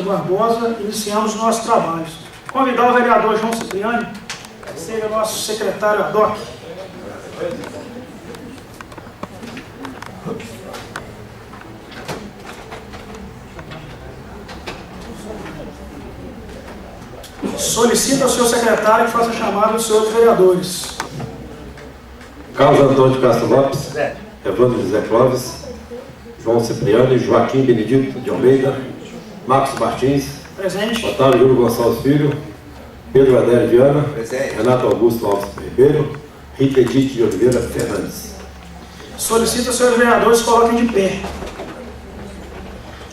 Barbosa, iniciamos nossos trabalhos. Convidar o vereador João Cipriani, que seja nosso secretário ad hoc. Solicita ao senhor secretário que faça a chamada dos senhores vereadores. Carlos Antônio de Castro Lopes, Evandro José Clóvis, João Cipriani, Joaquim Benedito de Almeida, Marcos Martins, presente. Otávio Júlio Gonçalves Filho, Pedro Adélio Viana, presente. Renato Augusto Alves Ribeiro, Rita Edith de Oliveira Fernandes. Solicita aos senhores vereadores que coloquem de pé.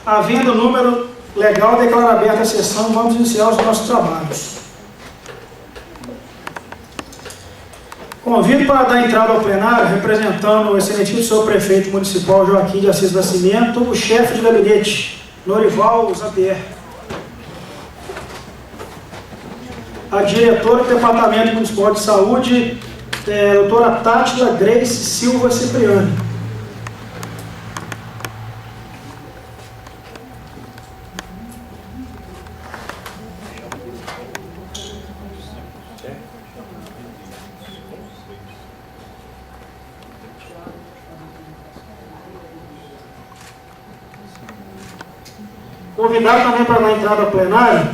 Havendo o número legal, declaro aberta a sessão e vamos iniciar os nossos trabalhos. Convido para dar entrada ao plenário, representando o excelentíssimo senhor prefeito municipal Joaquim de Assis Nascimento, o chefe de gabinete, Norival Zampier. A diretora do Departamento Municipal de Saúde, doutora Tátila Grace Silva Cipriani. Convidar também para dar entrada ao plenário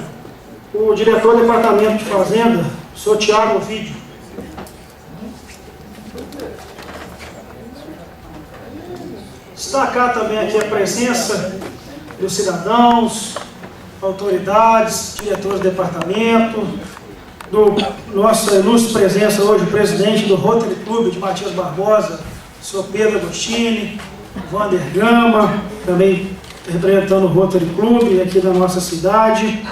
o diretor do Departamento de Fazenda, o senhor Tiago Ovidio. Destacar também aqui a presença dos cidadãos, autoridades, diretores do departamento, nossa ilustre presença hoje, o presidente do Rotary Clube de Matias Barbosa, o senhor Pedro Agostini, Wander Gama, também representando o Rotary Clube aqui da nossa cidade,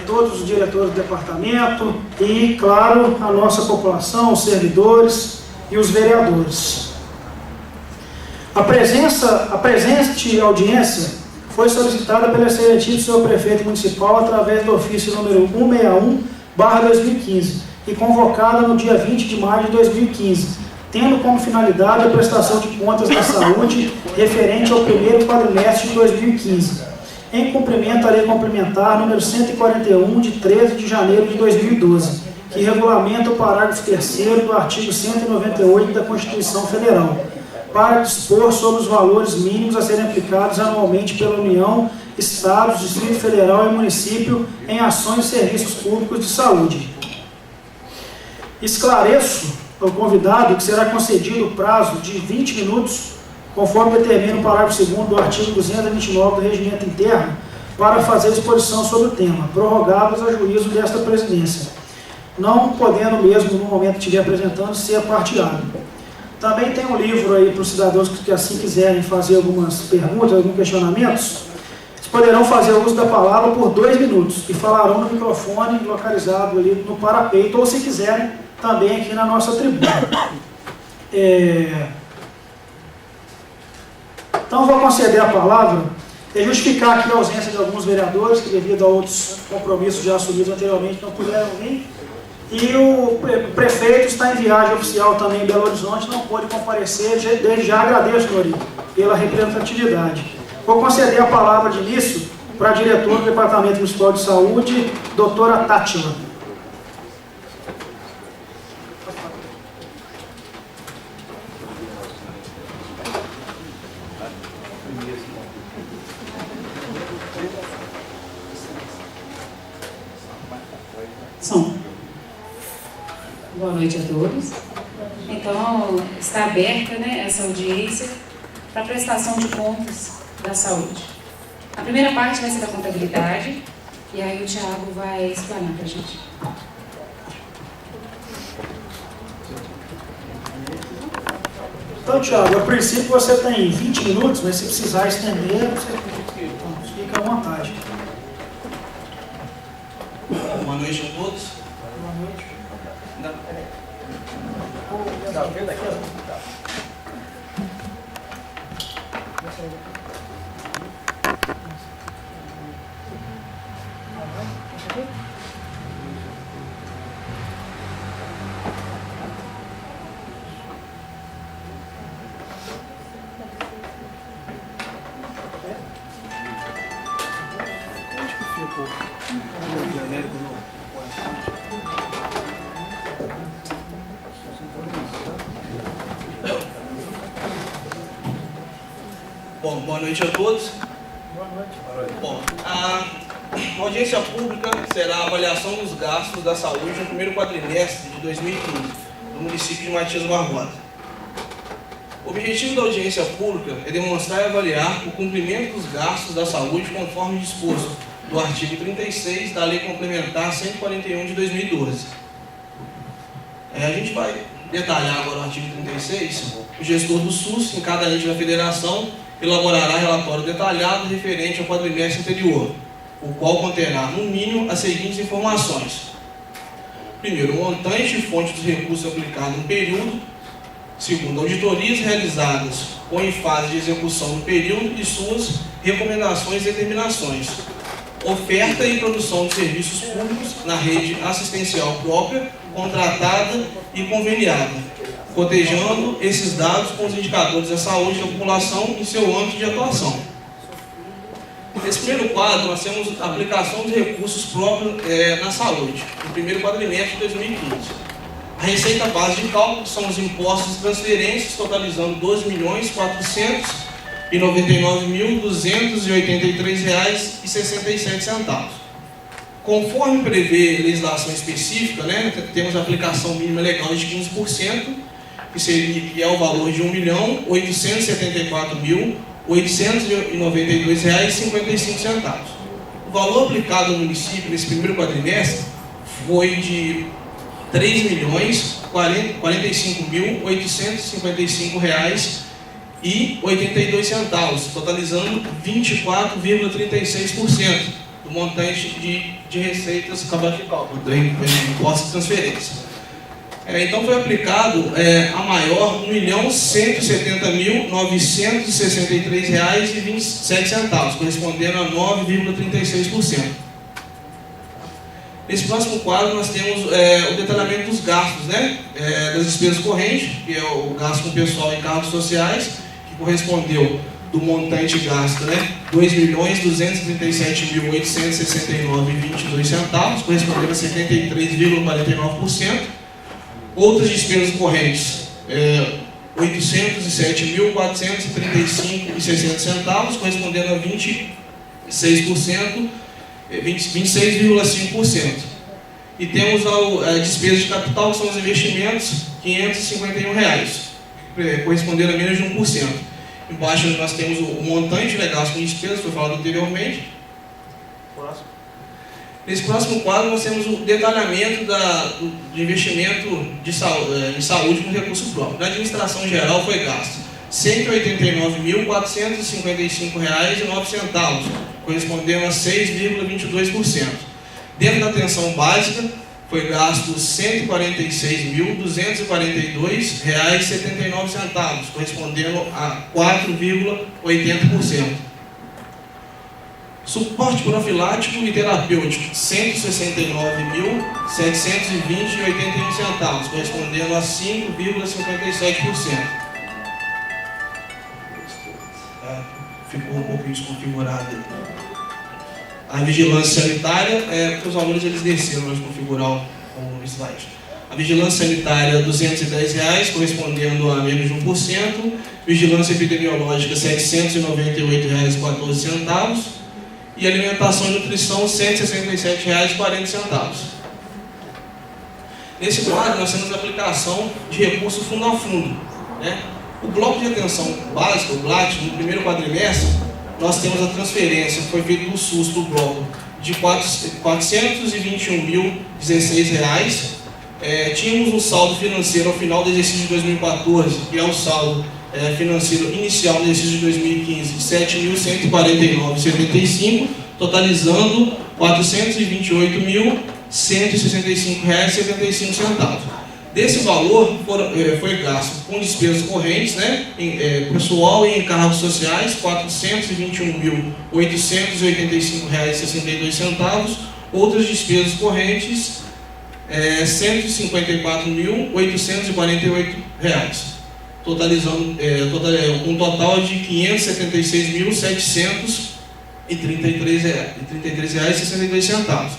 todos os diretores do departamento e, claro, a nossa população, os servidores e os vereadores. A presente audiência foi solicitada pelo excelentíssimo senhor prefeito municipal através do ofício número 161/2015 e convocada no dia 20 de maio de 2015, tendo como finalidade a prestação de contas da saúde referente ao primeiro quadrimestre de 2015, em cumprimento à Lei Complementar número 141, de 13 de janeiro de 2012, que regulamenta o parágrafo 3º do artigo 198 da Constituição Federal, para dispor sobre os valores mínimos a serem aplicados anualmente pela União, Estados, Distrito Federal e Município em ações e serviços públicos de saúde. Esclareço ao convidado que será concedido o prazo de 20 minutos, conforme determina o parágrafo 2º do artigo 229 do Regimento Interno, para fazer exposição sobre o tema, prorrogados a juízo desta presidência, não podendo mesmo, no momento que estiver apresentando, ser partilhado. Também tem um livro aí para os cidadãos que assim quiserem fazer algumas perguntas, alguns questionamentos. Eles poderão fazer uso da palavra por 2 minutos e falarão no microfone localizado ali no parapeito, ou se quiserem, também aqui na nossa tribuna. Então, vou conceder a palavra e justificar aqui a ausência de alguns vereadores que, devido a outros compromissos já assumidos anteriormente, não puderam vir. E o prefeito está em viagem oficial também em Belo Horizonte, não pôde comparecer, desde já agradeço, Nori, pela representatividade. Vou conceder a palavra de início para a diretora do Departamento Municipal de Saúde, doutora Tátila. Boa noite a todos. Então, está aberta, né, essa audiência para prestação de contas da saúde. A primeira parte vai ser da contabilidade, e aí o Thiago vai explanar para a gente. Então, Thiago, a princípio você tem 20 minutos, mas se precisar estender, você fica à vontade. Boa noite a todos. Boa noite. Bom, boa noite a todos. Boa noite. Bom, a audiência pública será a avaliação dos gastos da saúde no primeiro quadrimestre de 2015, no município de Matias Barbosa. O objetivo da audiência pública é demonstrar e avaliar o cumprimento dos gastos da saúde conforme disposto do artigo 36 da Lei Complementar 141 de 2012. A gente vai detalhar agora o artigo 36. O gestor do SUS, em cada ente da federação, elaborará relatório detalhado referente ao quadrimestre anterior, o qual conterá, no mínimo, as seguintes informações. Primeiro, o montante e fonte dos recursos aplicados no período. Segundo, auditorias realizadas ou em fase de execução no período e suas recomendações e determinações. Oferta e produção de serviços públicos na rede assistencial própria, contratada e conveniada, cotejando esses dados com os indicadores da saúde da população em seu âmbito de atuação. Nesse primeiro quadro, nós temos a aplicação de recursos próprios na saúde, no primeiro quadrimestre de 2015. A receita base de cálculo são os impostos e transferências, totalizando R$ 12.499.283,67. Conforme prevê legislação específica, temos a aplicação mínima legal de 15%, que é o valor de R$ 1.874.892,55. O valor aplicado no município nesse primeiro quadrimestre foi de R$ 3.045.855,82, totalizando 24,36% do montante de receitas do imposto de transferência. Então foi aplicado a maior R$ 1.170.963,27, correspondendo a 9,36%. Nesse próximo quadro nós temos o detalhamento dos gastos, das despesas correntes, que é o gasto com pessoal e cargos sociais, que correspondeu do montante gasto, R$ 2.237.869,22, correspondendo a 73,49%. Outras despesas correntes, R$ 807.435,60, correspondendo a 26,5%. E temos a despesa de capital, que são os investimentos, R$ 551, correspondendo a menos de 1%. Embaixo nós temos o montante legal com despesas, foi falado anteriormente. Nesse próximo quadro nós temos o detalhamento do investimento em saúde com recurso próprio. Na administração geral foi gasto R$ 189.455,09, correspondendo a 6,22%. Dentro da atenção básica foi gasto R$ 146.242,79, correspondendo a 4,80%. Suporte profilático e terapêutico, R$ 169.720,81, correspondendo a 5,57%. Ficou um pouquinho desconfigurado. A vigilância sanitária, os valores eles desceram, nós configurar o slide. A vigilância sanitária, R$ 210,00, correspondendo a menos de 1%. Vigilância epidemiológica, R$ 798,14. E alimentação e nutrição, R$ 167,40. Nesse quadro, nós temos a aplicação de recurso fundo a fundo. O bloco de atenção básica, o BLAT, no primeiro quadrimestre, nós temos a transferência que foi feita do SUS do bloco de R$ 421.016. Tínhamos um saldo financeiro ao final do exercício de 2014, que é o saldo financeiro inicial no exercício de 2015, de R$ 7.149,75, totalizando R$ 428.165,75. Desse valor foi gasto com despesas correntes, pessoal e encargos sociais, R$ 421.885,62. Outras despesas correntes, R$ 154.848, totalizando um total de R$ 576.700 R$33,62.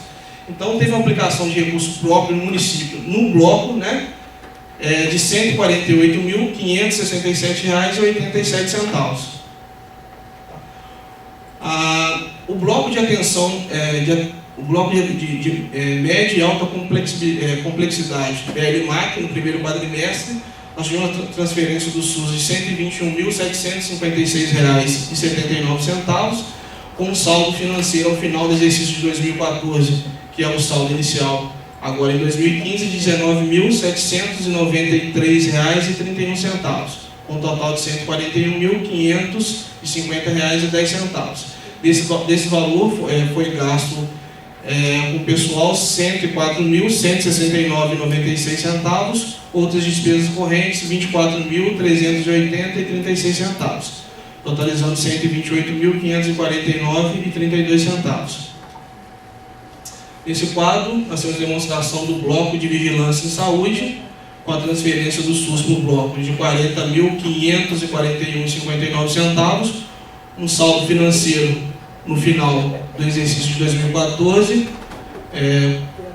Então, teve uma aplicação de recurso próprio no município, no bloco, né, de R$ 148.567,87. O bloco de atenção, o bloco de média e alta complexidade, BL-MAC, no primeiro quadrimestre, nós tivemos uma transferência do SUS de R$ 121.756,79, com um saldo financeiro ao final do exercício de 2014, que é o saldo inicial agora em 2015, de R$ 19.793,31, com um total de R$ 141.550,10. Desse valor foi gasto com o pessoal R$ 104.169,96, outras despesas correntes R$ 24.380,36, totalizando R$ 128.549,32. Nesse quadro, nós temos a demonstração do bloco de vigilância em saúde, com a transferência do SUS para o bloco de R$ 40.541,59, um saldo financeiro no final do exercício de 2014,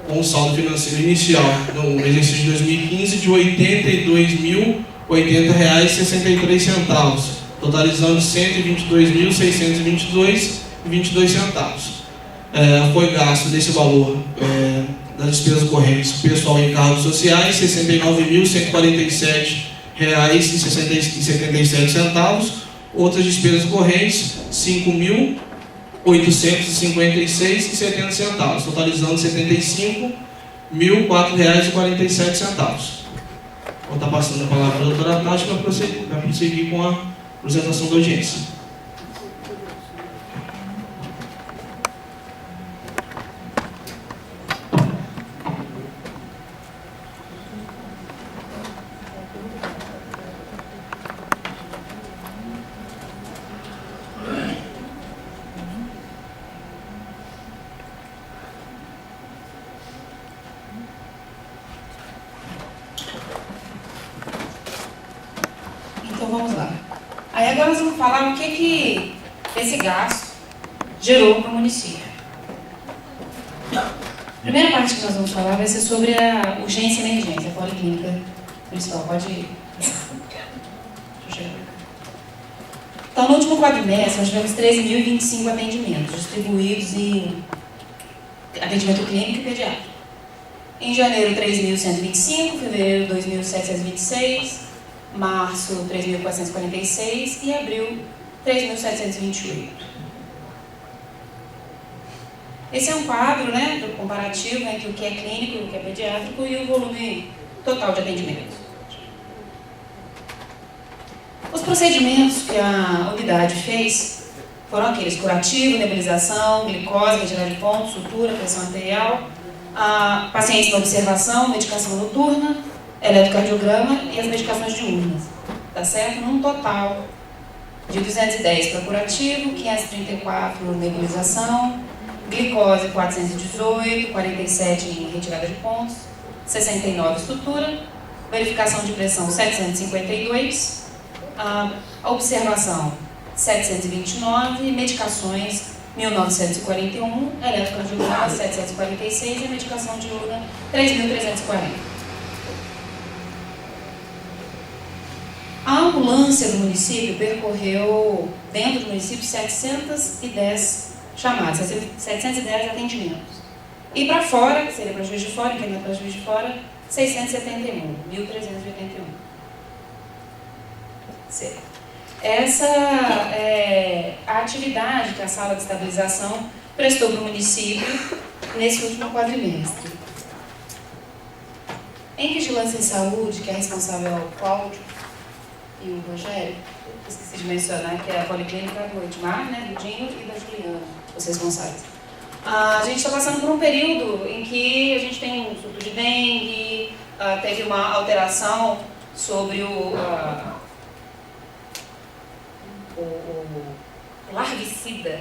com um saldo financeiro inicial no exercício de 2015 de R$ 82.080,63, totalizando R$ 122.622,22. Foi gasto desse valor das despesas correntes pessoal e encargos sociais R$ 69.147,77, outras despesas correntes R$ 5.856,70, totalizando R$ 75.004,47. Vou estar passando a palavra para a doutora Tati para prosseguir com a apresentação da audiência. Então vamos lá. Aí agora nós vamos falar o que esse gasto gerou para o município. A primeira parte que nós vamos falar vai ser sobre a urgência e emergência, a policlínica municipal. Pode ir. Então, no último quadrimestre, nós tivemos 13.025 atendimentos distribuídos em atendimento clínico e pediátrico. Em janeiro, 3.125, fevereiro, 2.726, março, 3.446 e abril, 3.728. Esse é um quadro, né, do comparativo entre o que é clínico e o que é pediátrico e o volume total de atendimento. Os procedimentos que a unidade fez foram aqueles: curativo, nebulização, glicose, retirada de pontos, sutura, pressão arterial, pacientes na observação, medicação noturna, eletrocardiograma e as medicações diurnas, tá certo? Num total de 210 para curativo, 534 nebulização, glicose 418, 47 em retirada de pontos, 69 estrutura, verificação de pressão 752, a observação 729, medicações 1941, eletrocardiograma 746 e a medicação diurna 3.340. A ambulância do município percorreu, dentro do município, 710 chamadas, 710 atendimentos. E para fora, que seria para Juiz de Fora, encaminhado para Juiz de Fora, 671, 1.381. Certo. Essa é a atividade que a sala de estabilização prestou para o município nesse último quadrimestre. Em vigilância em saúde, que é responsável o Cláudio e o Rogério, esqueci de mencionar que é a policlínica do Edmar, né, do Dinho e da Juliana, os responsáveis. A gente está passando por um período em que a gente tem um surto de dengue, teve uma alteração sobre o larvicida,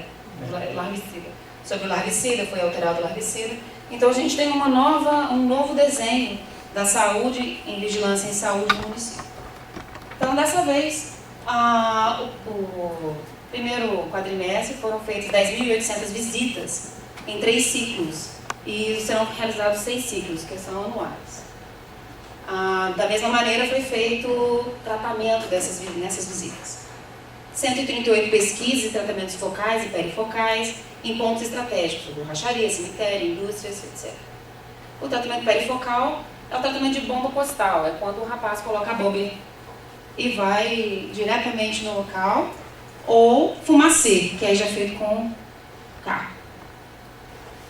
sobre o larvicida, foi alterado o larvicida. Então a gente tem um novo desenho da saúde em vigilância em saúde no município. Então dessa vez, Primeiro quadrimestre foram feitas 10.800 visitas em 3 ciclos e serão realizados 6 ciclos, que são anuais. Da mesma maneira foi feito o tratamento nessas visitas. 138 pesquisas e tratamentos focais e perifocais em pontos estratégicos, como racharia, cemitério, indústrias, etc. O tratamento perifocal é o tratamento de bomba postal, é quando o rapaz coloca a bomba e vai diretamente no local, ou fumacê, que aí já é feito com carro.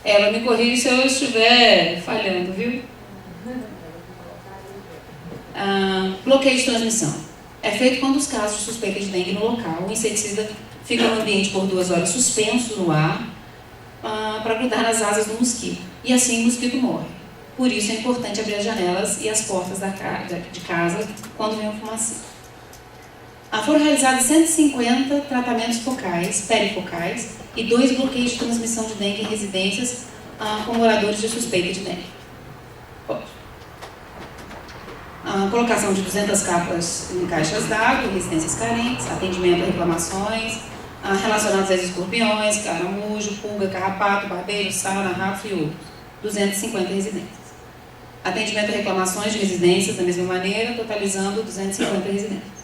Ela me corrige se eu estiver falhando, viu? Bloqueio de transmissão. É feito quando os casos de suspeita de dengue no local, o inseticida fica no ambiente por 2 horas suspenso no ar para grudar nas asas do mosquito. E assim o mosquito morre. Por isso é importante abrir as janelas e as portas de casa quando vem o fumacê. Foram realizados 150 tratamentos focais, perifocais e 2 bloqueios de transmissão de dengue em residências com moradores de suspeita de dengue. Colocação de 200 capas em caixas d'água, em residências carentes, atendimento a reclamações relacionadas aos escorpiões, caramujo, pulga, carrapato, barbeiro, sarna, rato e outros. 250 residências. Atendimento a reclamações de residências da mesma maneira, totalizando 250 residências.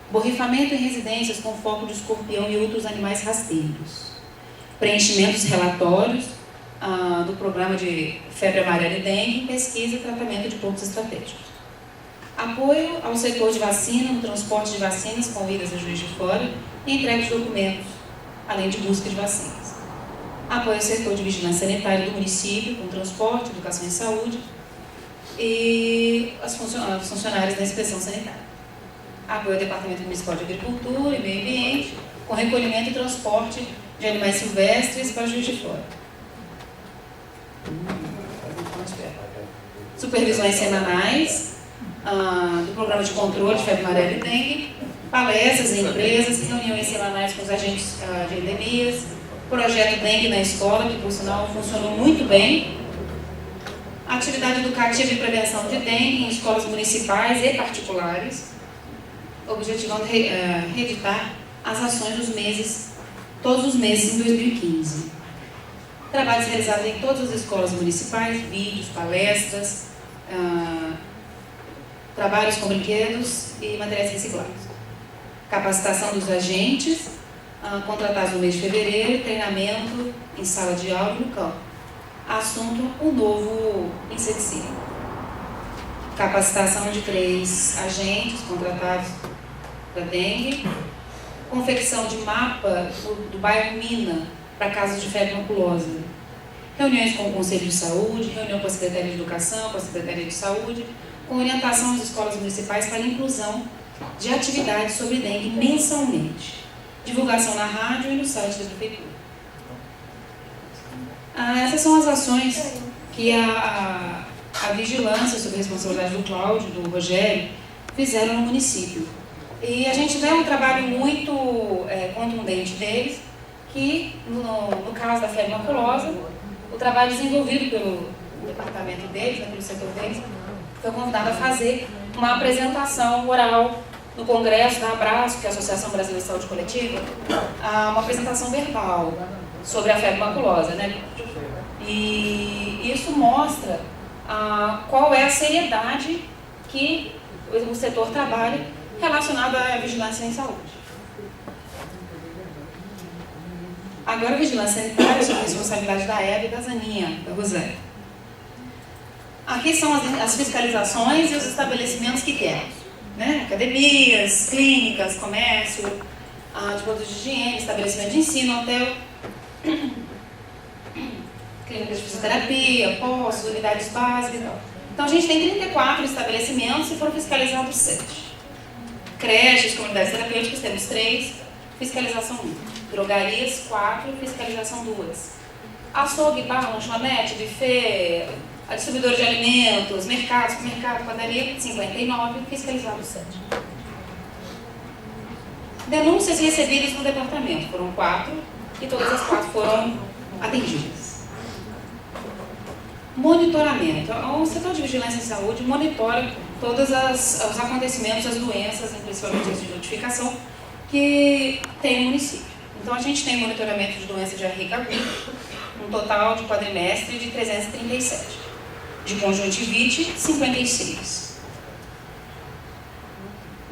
Borrifamento em residências com foco de escorpião e outros animais rasteiros. Preenchimentos relatórios do programa de febre amarela e dengue, pesquisa e tratamento de pontos estratégicos. Apoio ao setor de vacina, no transporte de vacinas com idas a Juiz de Fora e entrega de documentos, além de busca de vacinas. Apoio ao setor de vigilância sanitária do município, com transporte, educação e saúde, e os funcionários da inspeção sanitária. Apoio ao Departamento Municipal de Agricultura e Meio Ambiente, com recolhimento e transporte de animais silvestres para Juiz de Fora. Supervisões semanais do Programa de Controle de Febre Amarela e Dengue, palestras em empresas, reuniões semanais com os agentes de endemias, projeto Dengue na escola, que por sinal funcionou muito bem, atividade educativa e prevenção de dengue em escolas municipais e particulares, objetivando reeditar as ações dos meses, todos os meses em 2015. Trabalhos realizados em todas as escolas municipais, vídeos, palestras, trabalhos com brinquedos e materiais reciclados. Capacitação dos agentes, contratados no mês de fevereiro, treinamento em sala de aula e no campo. Assunto, o novo inseticida. Capacitação de 3 agentes contratados da dengue. Confecção de mapa do bairro Mina para casos de febre maculosa. Reuniões com o Conselho de Saúde, reunião com a Secretaria de Educação, com a Secretaria de Saúde, com orientação às escolas municipais para a inclusão de atividades sobre dengue mensalmente. Divulgação na rádio e no site da Prefeitura. Essas são as ações que a vigilância sob a responsabilidade do Cláudio, do Rogério, fizeram no município. E a gente vê um trabalho muito contundente deles, que no caso da febre maculosa, o trabalho desenvolvido pelo departamento deles, pelo setor deles, foi convidado a fazer uma apresentação oral no Congresso da Abraço, que é a Associação Brasileira de Saúde Coletiva, uma apresentação verbal sobre a febre maculosa, né? E isso mostra qual é a seriedade que o setor trabalha relacionada à vigilância em saúde. Agora a vigilância sanitária é sob a responsabilidade da Eva e da Zaninha, da Rosé. Aqui são as fiscalizações e os estabelecimentos que temos, né? Academias, clínicas, comércio, de produtos de higiene, estabelecimento de ensino, hotel, clínicas de fisioterapia, postos, unidades básicas e tal. Então a gente tem 34 estabelecimentos e foram fiscalizados 7. Creches, comunidades terapêuticas, temos 3, fiscalização 1. Drogarias, 4, fiscalização 2. Açougue, bar, lanchonete, buffet, distribuidor de alimentos, mercado, supermercado, padaria, 59, fiscalizado 7. Denúncias recebidas no departamento, foram 4, e todas as 4 foram atendidas. Monitoramento. O setor de vigilância em saúde monitora todos os acontecimentos, as doenças, principalmente as de notificação, que tem no município. Então, a gente tem monitoramento de doença diarreica aguda, um total de quadrimestre de 337. De conjuntivite, 56.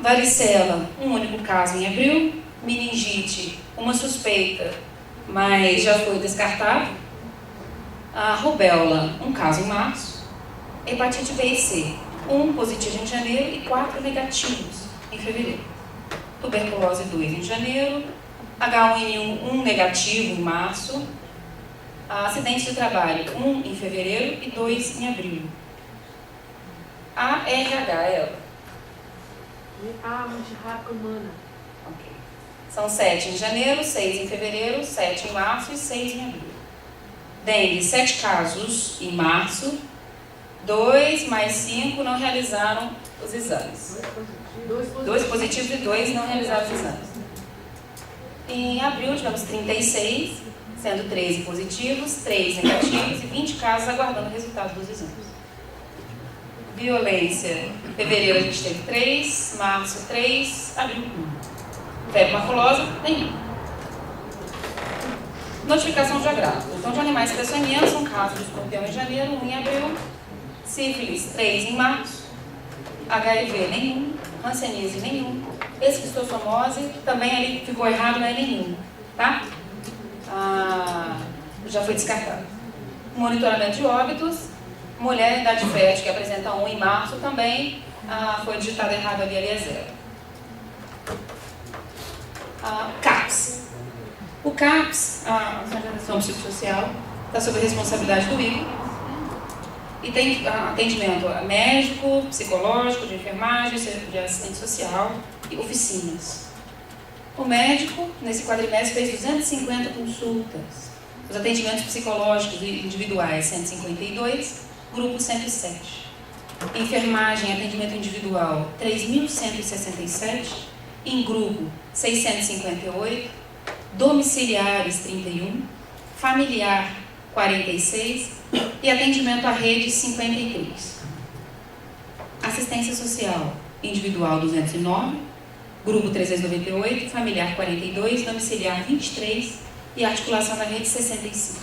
Varicela, um único caso em abril. Meningite, uma suspeita, mas já foi descartado. A rubéola, um caso em março. Hepatite B e C, 1 positivo em janeiro e 4 negativos em fevereiro. Tuberculose 2 em janeiro. H1N1, 1 negativo em março. Acidentes de trabalho, 1 em fevereiro e 2 em abril. A RH, ela. Antirrábica humana. Ok. São 7 em janeiro, 6 em fevereiro, 7 em março e 6 em abril. Dengue, 7 casos em março, 2 mais 5 não realizaram os exames. 2 positivos e 2 não realizaram os exames. Em abril tivemos 36, sendo 13 positivos, 3 negativos e 20 casos aguardando o resultado dos exames. Violência, em fevereiro a gente teve 3, março 3, abril 1. Febre maculosa, nenhum. Notificação de agravo. Então, de animais peçonhentos, um caso de escorpião em janeiro, 1 em abril. Sífilis, 3 em março. HIV, nenhum. Hanseníase, nenhum. Esquistossomose, também ali ficou errado, não é nenhum. Tá? Já foi descartado. Monitoramento de óbitos. Mulher em idade fértil, que apresenta 1 em março, também foi digitado errado ali é 0. CAPS. O CAPS, a Organização Psicossocial, está sob a responsabilidade do ICO e tem atendimento a médico, psicológico, de enfermagem, de assistente social e oficinas. O médico, nesse quadrimestre, fez 250 consultas. Os atendimentos psicológicos individuais, 152, grupo 107. Enfermagem, atendimento individual, 3.167. Em grupo, 658. Domiciliares, 31. Familiar, 46. E atendimento à rede, 53. Assistência social, individual, 209. Grupo 398. Familiar, 42. Domiciliar, 23. E articulação da rede, 65.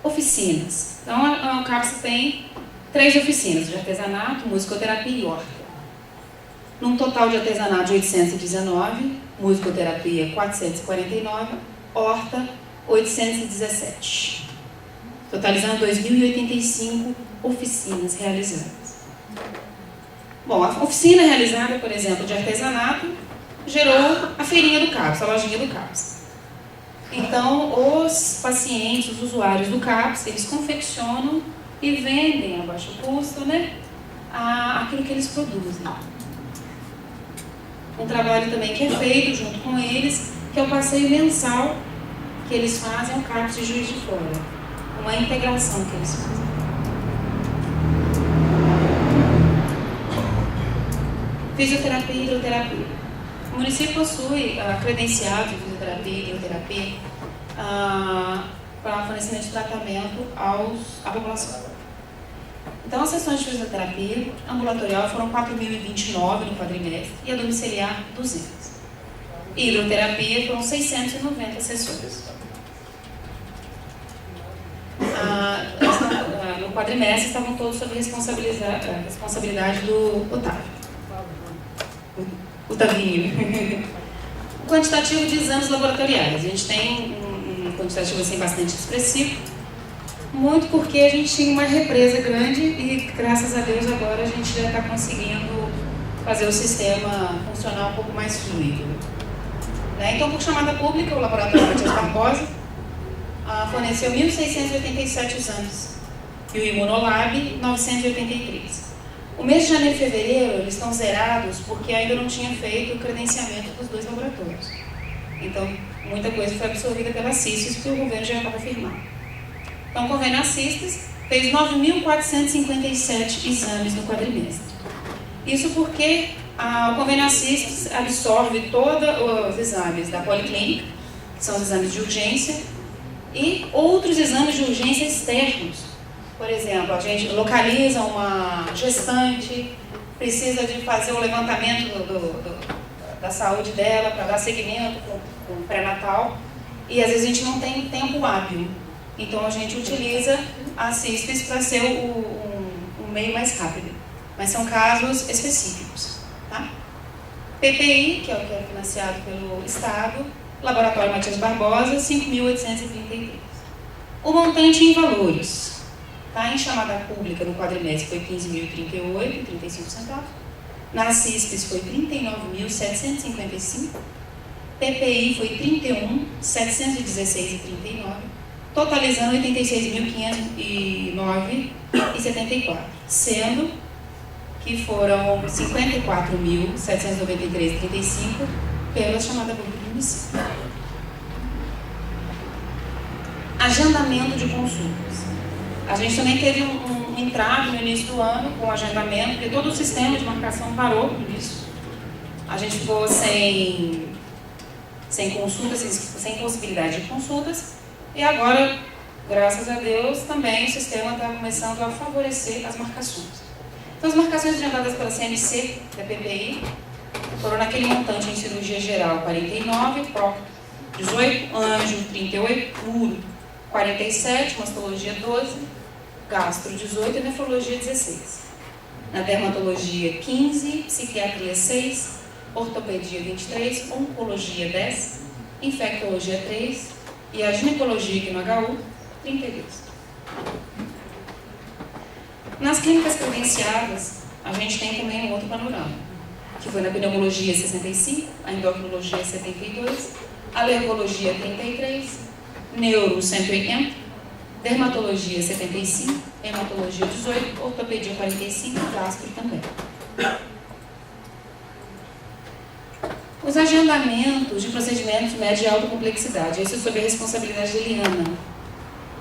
Oficinas. Então, o CAPS tem 3 oficinas de artesanato, musicoterapia e horta. Num total de artesanato de 819, musicoterapia 449, horta 817. Totalizando 2.085 oficinas realizadas. Bom, a oficina realizada, por exemplo, de artesanato, gerou a feirinha do CAPS, a lojinha do CAPS. Então, os pacientes, os usuários do CAPS, eles confeccionam e vendem a baixo custo, né, aquilo que eles produzem. Um trabalho também que é feito junto com eles, que é o passeio mensal que eles fazem ao CAPS de Juiz de Fora. Uma integração que eles fazem. Fisioterapia e hidroterapia. O município possui credenciados de fisioterapia e hidroterapia para fornecimento de tratamento à população. Então, as sessões de fisioterapia ambulatorial foram 4.029 no quadrimestre e a domiciliar 200. E hidroterapia foram 690 sessões. No quadrimestre estavam todos sob responsabilidade do Otávio. O Tavinho. O quantitativo de exames laboratoriais. A gente tem um quantitativo assim, bastante expressivo. Muito porque a gente tinha uma represa grande e, graças a Deus, agora a gente já está conseguindo fazer o sistema funcionar um pouco mais fluido. Então, por chamada pública, o Laboratório Matias Barbosa forneceu 1.687 exames e o Imunolab, 983. O mês de janeiro e fevereiro, eles estão zerados porque ainda não tinha feito o credenciamento dos 2 laboratórios. Então, muita coisa foi absorvida pela CISTES, porque o governo já estava firmado. Então, o convênio CISTES fez 9.457 exames no quadrimestre. Isso porque o convênio CISTES absorve todos os exames da policlínica, que são os exames de urgência, e outros exames de urgência externos. Por exemplo, a gente localiza uma gestante, precisa de fazer o levantamento da saúde dela, para dar seguimento com o pré-natal, e às vezes a gente não tem tempo hábil. Então a gente utiliza a CISPES para ser um meio mais rápido. Mas são casos específicos. Tá? PPI, que é o que é financiado pelo Estado, Laboratório Matias Barbosa, 5.833. O montante em valores. Tá? Em chamada pública no quadrimestre foi 15.038,35. Na CISPES foi 39.755. PPI foi 31.716,39. Totalizando 86.509,74. Sendo que foram 54.793,35 pela chamada pública do município. Agendamento de consultas. A gente também teve um entrave no início do ano com o agendamento, porque todo o sistema de marcação parou por isso. A gente ficou sem consultas, sem possibilidade de consultas, e agora, graças a Deus, também o sistema está começando a favorecer as marcações. Então, as marcações agendadas pela CMC, da PPI, foram naquele montante em cirurgia geral 49, PRO 18, anjo 38, uro 47, mastologia 12, gastro 18 e nefrologia 16. Na dermatologia 15, psiquiatria 6, ortopedia 23, oncologia 10, infectologia 3 e a ginecologia aqui no HU 32. Nas clínicas credenciadas, a gente tem também um outro panorama, que foi na pneumologia 65, a endocrinologia 72, alergologia 33, neuro 180, dermatologia 75, hematologia 18, ortopedia 45 e gastro também. Os agendamentos de procedimentos médio e alta complexidade, isso é sob a responsabilidade de Eliana.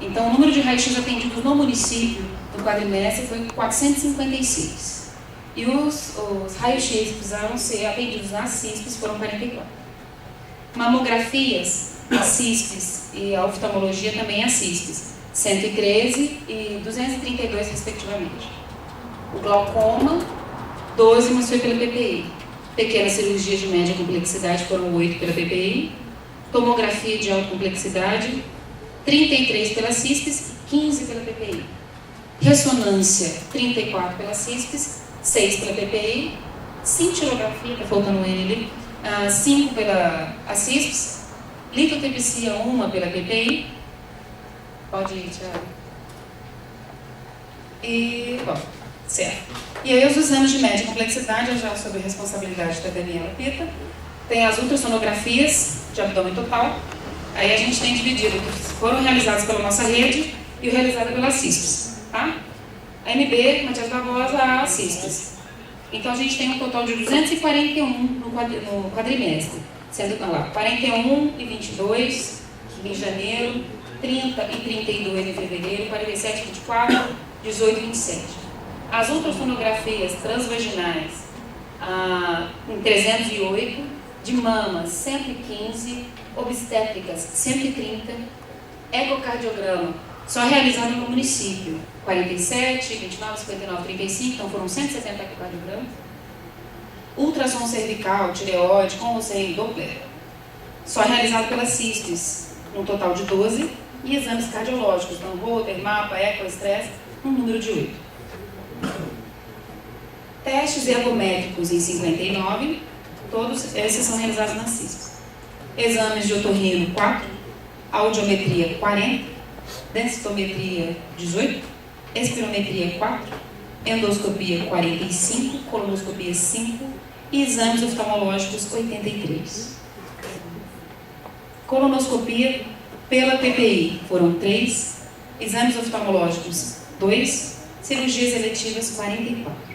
Então, o número de raio-x atendidos no município do quadrimestre foi 456. E os raios-x que precisaram ser atendidos nas CISPES foram 44. Mamografias, a CISPES e a oftalmologia também a CISPES, 113 e 232 respectivamente. O glaucoma, 12, mas foi pela PPI. Pequenas cirurgias de média complexidade foram 8 pela PPI. Tomografia de alta complexidade, 33 pela CISPES e 15 pela PPI. Ressonância, 34 pela CISPES, 6 pela PPI. Cintilografia, está faltando um N ali, 5 pela CISPES. Litotripsia, 1 pela PPI. Pode ir, Thiago. E, bom, certo. E aí os exames de média complexidade, já sob responsabilidade da Daniela Pita. Tem as ultrassonografias de abdômen total. Aí a gente tem dividido o que foram realizados pela nossa rede e o realizado pela CISPES. Tá? A MB, Matias Barbosa, a CISPES. Então a gente tem um total de 241 no quadrimestre. Sendo lá, 41 e 22 em janeiro, 30 e 32 em fevereiro, 47 e 24, 18 e 27. As ultrassonografias transvaginais em 308, de mamas 115, obstétricas 130, ecocardiograma só realizado no município 47, 29, 59, 35, então foram 170 ecocardiogramas. Ultrassom cervical, tireoide, com ou sem Doppler, só realizado pela CISPES, um total de 12, e exames cardiológicos, então Holter, mapa, eco, estresse, um número de 8. Testes ergométricos em 59, todos esses são realizados na CISPES. Exames de otorrino 4, audiometria 40, densitometria 18, espirometria 4, endoscopia 45, colonoscopia 5 e exames oftalmológicos 83. Colonoscopia pela PPI foram 3, exames oftalmológicos 2, cirurgias eletivas 44.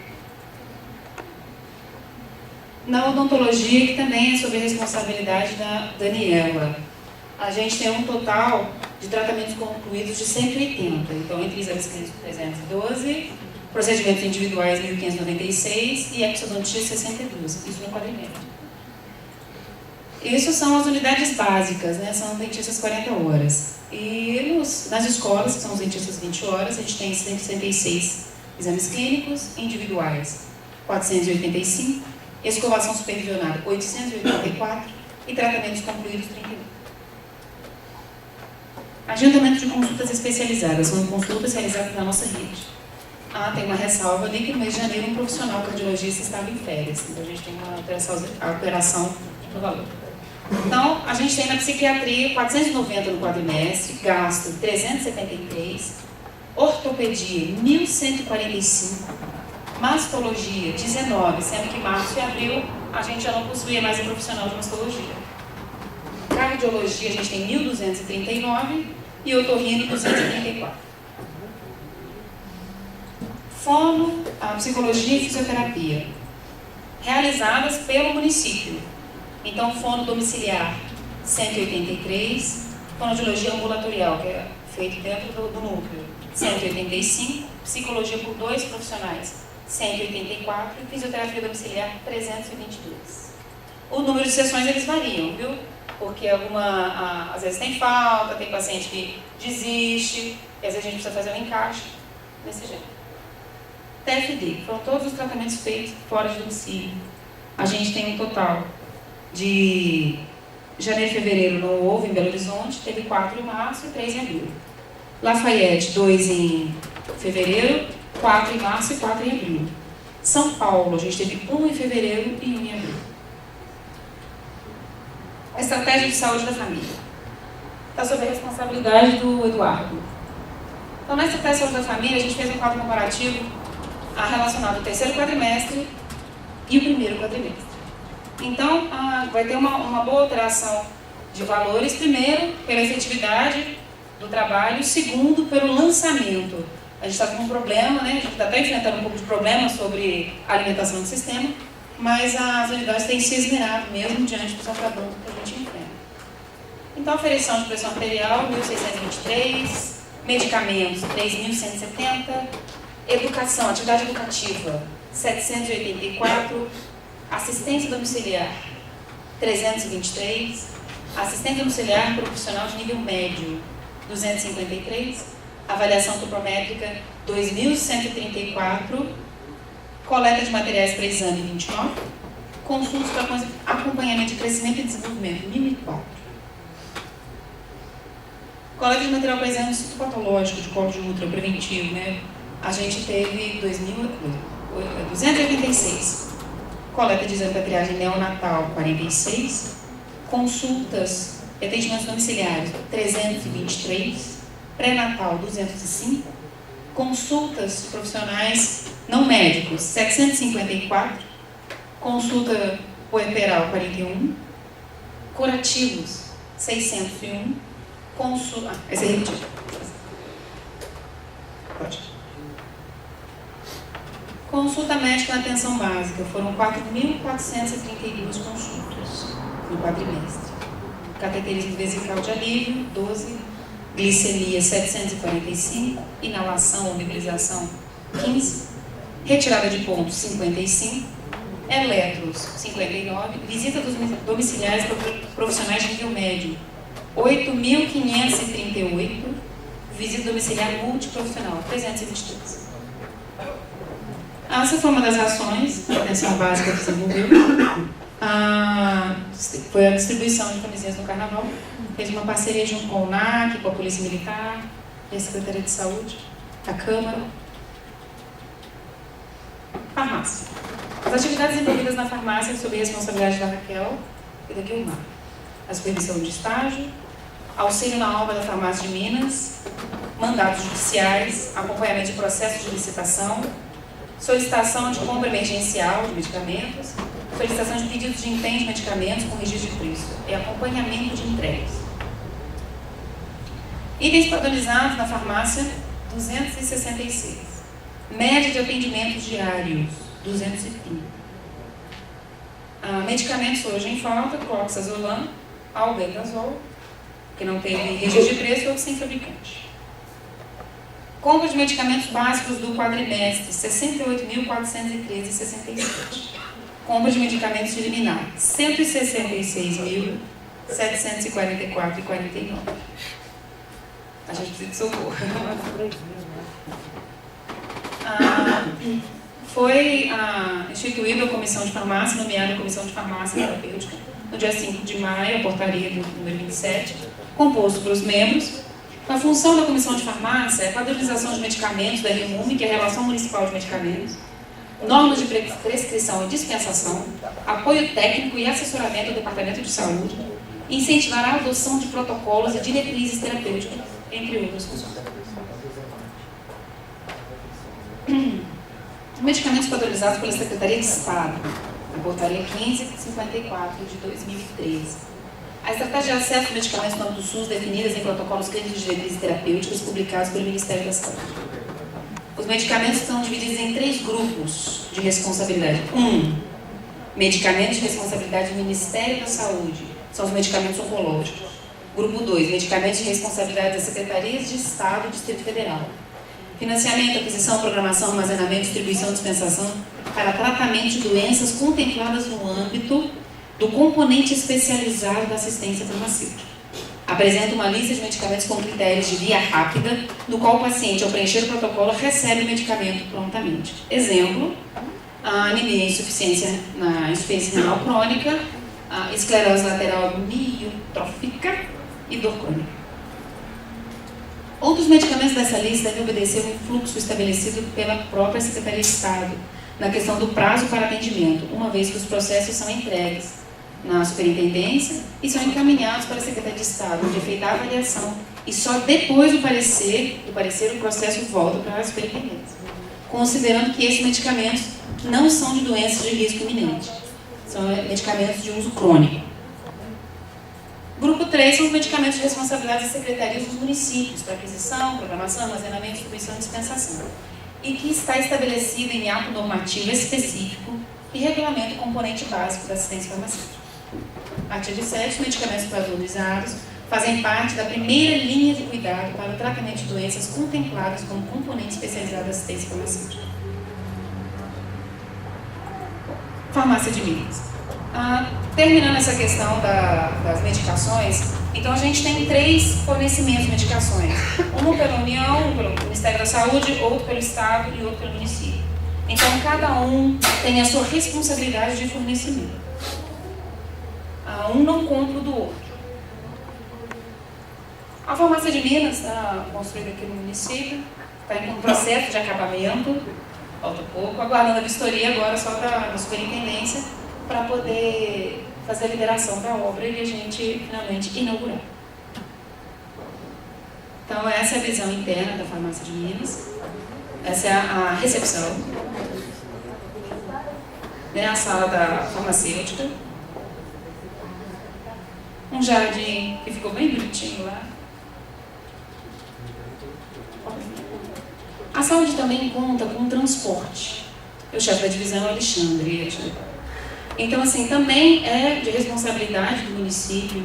Na odontologia, que também é sob a responsabilidade da Daniela, a gente tem um total de tratamentos concluídos de 180. Então, entre exames clínicos 312, procedimentos individuais 1.596 e exodontia 62. Isso no quadrimestre. Isso são as unidades básicas, né? São dentistas 40 horas. E nas escolas, que são os dentistas 20 horas, a gente tem 166 exames clínicos individuais, 485, escovação supervisionada 884 e tratamentos concluídos 31. Agendamento de consultas especializadas, são consultas realizadas na nossa rede. Tem uma ressalva ali que no mês de janeiro um profissional cardiologista estava em férias, então a gente tem uma alteração no valor. Então, a gente tem na psiquiatria 490 no quadrimestre, gasto 373, ortopedia 1.145, mastologia 19, sendo que março e abril a gente já não possuía mais um profissional de mastologia. Cardiologia a gente tem 1.239 e otorrino 234. Fono, a psicologia e fisioterapia, realizadas pelo município. Então, fono domiciliar, 183, fonoaudiologia ambulatorial, que é feito dentro do núcleo, 185, psicologia por 2 profissionais, 184, e fisioterapia domiciliar, 322. O número de sessões, eles variam, viu? Porque às vezes tem falta, tem paciente que desiste, e às vezes a gente precisa fazer um encaixe, desse jeito. TFD, foram todos os tratamentos feitos fora de domicílio. A gente tem um total de janeiro e fevereiro não houve em Belo Horizonte, teve 4 em março e 3 em abril. Lafayette, 2 em fevereiro, 4 em março e 4 em abril. São Paulo, a gente teve 1 em fevereiro e 1 em abril. A estratégia de saúde da família está sob a responsabilidade do Eduardo. Então, na estratégia de saúde da família, a gente fez um quadro comparativo relacionado ao terceiro quadrimestre e o primeiro quadrimestre. Então, vai ter uma boa alteração de valores, primeiro, pela efetividade do trabalho, segundo, pelo lançamento. A gente está com um problema, né? A gente está até enfrentando um pouco de problema sobre a alimentação do sistema, mas as unidades têm se esmerado mesmo diante dos contrabando que a gente enfrenta. Então, aferição de pressão arterial, 1.623, medicamentos, 3.170, educação, atividade educativa, 784, assistência domiciliar, 323, assistente domiciliar profissional de nível médio, 253, avaliação topométrica, 2.134, coleta de materiais para exame, 29, consultas para acompanhamento de crescimento e desenvolvimento, 1.004. Coleta de material para exame citopatológico de colo de útero preventivo, né? A gente teve 286. Coleta de exame para triagem neonatal, 46. Consultas e atendimentos domiciliares, 323. Pré-natal, 205. Consultas profissionais não médicos, 754. Consulta puerperal, 41. Curativos, 601. Esse é repetido. Pode. Consulta médica na atenção básica, foram 4.432 consultas no quadrimestre. Cateterismo vesical de alívio, 12. Glicemia, 745. Inalação ou nebulização, 15. Retirada de pontos, 55. Eletros, 59. Visita dos domiciliares profissionais de nível médio, 8.538. Visita domiciliar multiprofissional, 323. Essa foi uma das ações que a atenção básica desenvolveu. Foi a distribuição de camisinhas no Carnaval. Fez uma parceria junto com o NAC, com a Polícia Militar, e a Secretaria de Saúde, a Câmara. Farmácia. As atividades envolvidas na farmácia sob a responsabilidade da Raquel e da Guilmar. A supervisão de estágio, auxílio na obra da Farmácia de Minas, mandatos judiciais, acompanhamento de processos de licitação, solicitação de compra emergencial de medicamentos, solicitação de pedidos de empenho de medicamentos com registro de preço e acompanhamento de entregas. Itens padronizados na farmácia, 266. Média de atendimentos diários, 230. Medicamentos hoje em falta, cloxazolam, albendazol, que não teve registro de preço ou sem fabricante. Compra de medicamentos básicos do quadrimestre, 68.413,67. Compra de medicamentos de liminar, 166.744,49. A gente precisa de socorro. foi instituída a Comissão de Farmácia, nomeada a Comissão de Farmácia Terapêutica, no dia 5 de maio, a portaria do número 27, composto pelos membros. A função da Comissão de Farmácia é a padronização de medicamentos da REMUME, que é a Relação Municipal de Medicamentos, normas de prescrição e dispensação, apoio técnico e assessoramento ao Departamento de Saúde, e incentivar a adoção de protocolos e diretrizes terapêuticas, entre outras funções. Medicamentos padronizados pela Secretaria de Estado, a portaria 1554 de 2013. A estratégia de acesso a medicamentos no âmbito do SUS definidas em protocolos clínicos de diretrizes terapêuticas publicados pelo Ministério da Saúde. Os medicamentos estão divididos em 3 grupos de responsabilidade. 1. Medicamentos de responsabilidade do Ministério da Saúde. São os medicamentos oncológicos. Grupo 2. Medicamentos de responsabilidade das Secretarias de Estado e Distrito Federal. Financiamento, aquisição, programação, armazenamento, distribuição e dispensação para tratamento de doenças contempladas no âmbito do componente especializado da assistência farmacêutica. Apresenta uma lista de medicamentos com critérios de via rápida, no qual o paciente, ao preencher o protocolo, recebe o medicamento prontamente. Exemplo, a anemia, insuficiência renal crônica, a esclerose lateral amiotrófica e dor crônica. Outros medicamentos dessa lista devem obedecer um fluxo estabelecido pela própria Secretaria de Estado, na questão do prazo para atendimento, uma vez que os processos são entregues na superintendência e são encaminhados para a Secretaria de Estado, onde é feita a avaliação e só depois do parecer o processo volta para a superintendência, considerando que esses medicamentos não são de doenças de risco iminente, são medicamentos de uso crônico. Grupo 3 são os medicamentos de responsabilidade das secretarias dos municípios, para aquisição, programação, armazenamento, distribuição e dispensação, e que está estabelecido em ato normativo específico e regulamenta o componente básico da assistência farmacêutica. Artigo 7. Medicamentos padronizados fazem parte da primeira linha de cuidado para o tratamento de doenças contempladas como componente especializado da assistência farmacêutica. Farmácia de Minas. Terminando essa questão das medicações, então a gente tem 3 fornecimentos de medicações. Um pela União, um pelo Ministério da Saúde, outro pelo Estado e outro pelo município. Então cada um tem a sua responsabilidade de fornecimento. Um não compra do outro. A farmácia de Minas está construída aqui no município, está em um processo de acabamento, falta pouco, aguardando a vistoria agora só da superintendência para poder fazer a liberação da obra e a gente finalmente inaugurar. Então essa é a visão interna da farmácia de Minas, essa é a recepção, a sala da farmacêutica, um jardim que ficou bem bonitinho lá. A saúde também conta com transporte. O chefe da divisão é o Alexandre. Então, assim, também é de responsabilidade do município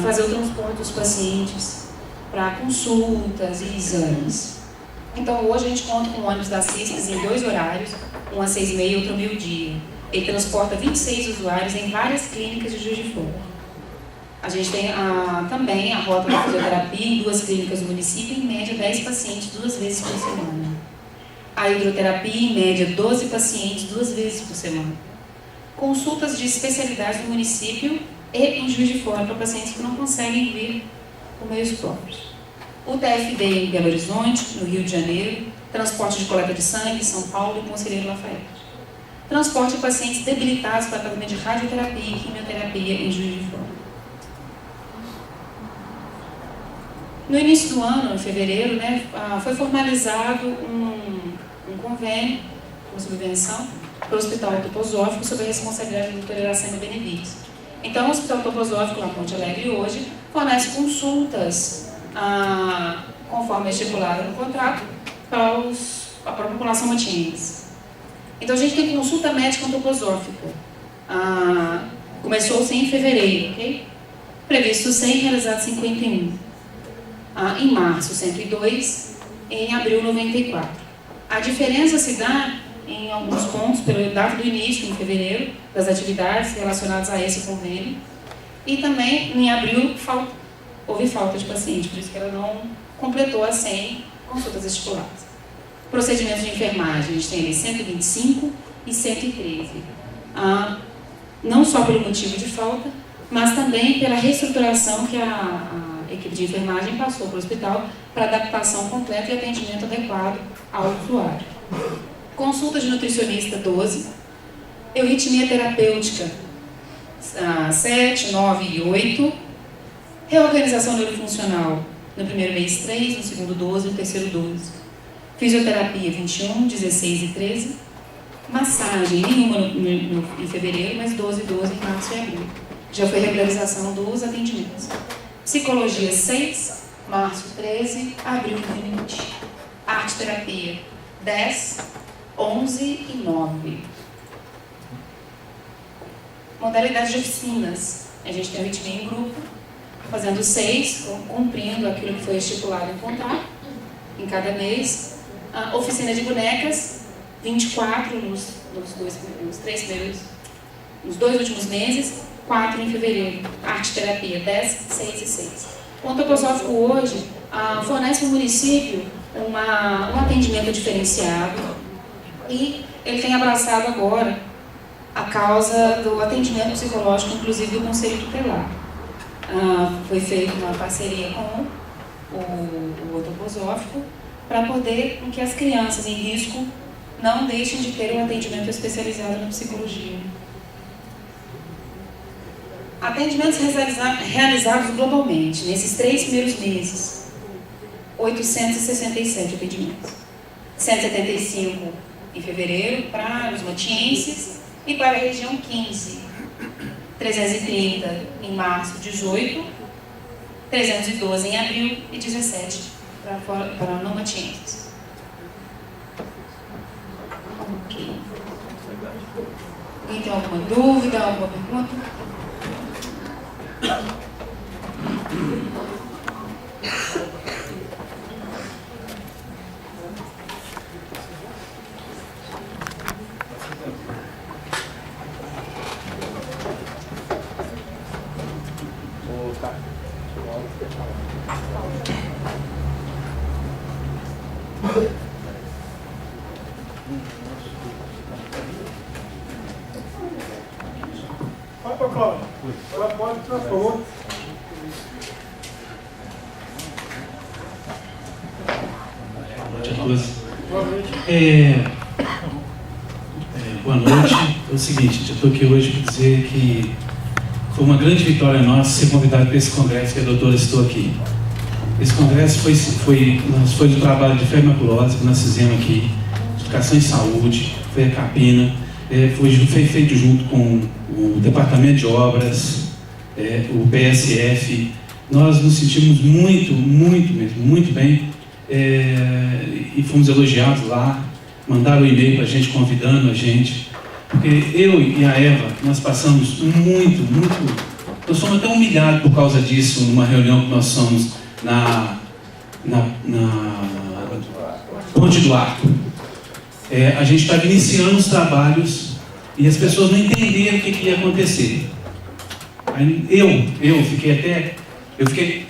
fazer o transporte dos pacientes para consultas e exames. Então, hoje a gente conta com o ônibus da CISPES em 2 horários, um às 6h30 e outro ao meio-dia. Ele transporta 26 usuários em várias clínicas de Juiz de Fora. A gente tem também a rota da fisioterapia em 2 clínicas do município, em média 10 pacientes 2 vezes por semana. A hidroterapia, em média 12 pacientes 2 vezes por semana. Consultas de especialidade no município e em Juiz de Fora para pacientes que não conseguem vir por meios próprios. O TFD em Belo Horizonte, no Rio de Janeiro, transporte de coleta de sangue em São Paulo e Conselheiro Lafayette. Transporte de pacientes debilitados para tratamento de radioterapia e quimioterapia em Juiz de Fora. No início do ano, em fevereiro, foi formalizado um convênio, uma subvenção, para o Hospital Antroposófico sob a responsabilidade da doutora Iracema Benevides. Então, o Hospital Antroposófico, lá em Ponte Alegre, hoje, fornece consultas, conforme estipulado no contrato, para a população motiense. Então, a gente tem consulta médica antroposófica. Começou-se em fevereiro, ok? Previsto 100, realizado 51. Em março, 102, em abril, 94. A diferença se dá em alguns pontos, pelo data do início, em fevereiro, das atividades relacionadas a esse convênio, e também, em abril, houve falta de paciente, por isso que ela não completou as 100 consultas estipuladas. Procedimentos de enfermagem, a gente tem ali 125 e 113. Não só pelo motivo de falta, mas também pela reestruturação que a equipe de enfermagem passou para o hospital para adaptação completa e atendimento adequado ao usuário. Consulta de nutricionista, 12. Euritmia terapêutica, 7, 9 e 8. Reorganização neurofuncional, no primeiro mês 3, no segundo 12 e no terceiro 12. Fisioterapia, 21, 16 e 13. Massagem, nenhuma em fevereiro, mas 12 em março e abril. Já foi regularização dos atendimentos. Psicologia, 6, março 13, abril 20. Arte-terapia, 10, 11 e 9. Modalidade de oficinas. A gente tem o ritmo em grupo, fazendo 6, cumprindo aquilo que foi estipulado em contrato, em cada mês. Oficina de bonecas, 24 nos 2 últimos meses, 4 em fevereiro. Arte-terapia, 10, 6 e 6. O antroposófico hoje fornece para o município um atendimento diferenciado e ele tem abraçado agora a causa do atendimento psicológico, inclusive do Conselho Tutelar. Foi feita uma parceria com o antroposófico para poder que as crianças em risco não deixem de ter um atendimento especializado na psicologia. Atendimentos realizados globalmente, nesses 3 primeiros meses, 867 atendimentos. 175 em fevereiro para os motienses e para a região 15. 330 em março, 18. 312 em abril e 17 para não motienses. Ok. Alguém tem alguma dúvida, alguma pergunta? Vai para Cláudio. Ela pode, por favor. Boa noite a todos. Boa noite. Boa noite. É o seguinte, eu estou aqui hoje para dizer que foi uma grande vitória nossa ser convidado para esse congresso que a doutora citou aqui. Esse congresso foi do trabalho de fé maculosa que nós fizemos aqui, educação e saúde, foi a Capina, foi feito junto com o Departamento de Obras, o PSF. Nós nos sentimos muito bem e fomos elogiados lá, mandaram um e-mail para a gente, convidando a gente, porque eu e a Eva, nós passamos nós fomos até humilhados por causa disso, numa reunião que nós somos na Ponte do Arco. A gente estava iniciando os trabalhos e as pessoas não entenderam o que ia acontecer. Aí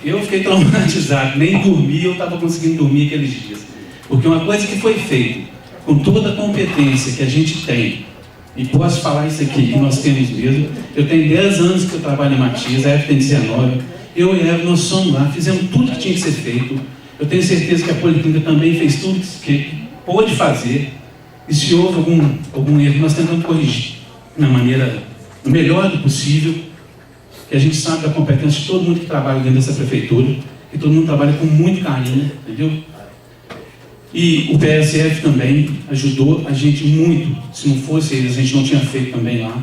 eu fiquei traumatizado, nem dormi, eu estava conseguindo dormir aqueles dias. Porque uma coisa que foi feita, com toda a competência que a gente tem, e posso falar isso aqui, que nós temos mesmo, eu tenho 10 anos que eu trabalho em Matias, a Eva tem 19, eu e a Eva, nós somos lá, fizemos tudo que tinha que ser feito. Eu tenho certeza que a Policlínica também fez tudo que pôde fazer. E se houve algum erro, nós tentamos corrigir no melhor do possível, que a gente sabe da competência de todo mundo que trabalha dentro dessa prefeitura, que todo mundo trabalha com muito carinho, entendeu? E o PSF também ajudou a gente muito. Se não fosse eles, a gente não tinha feito também lá.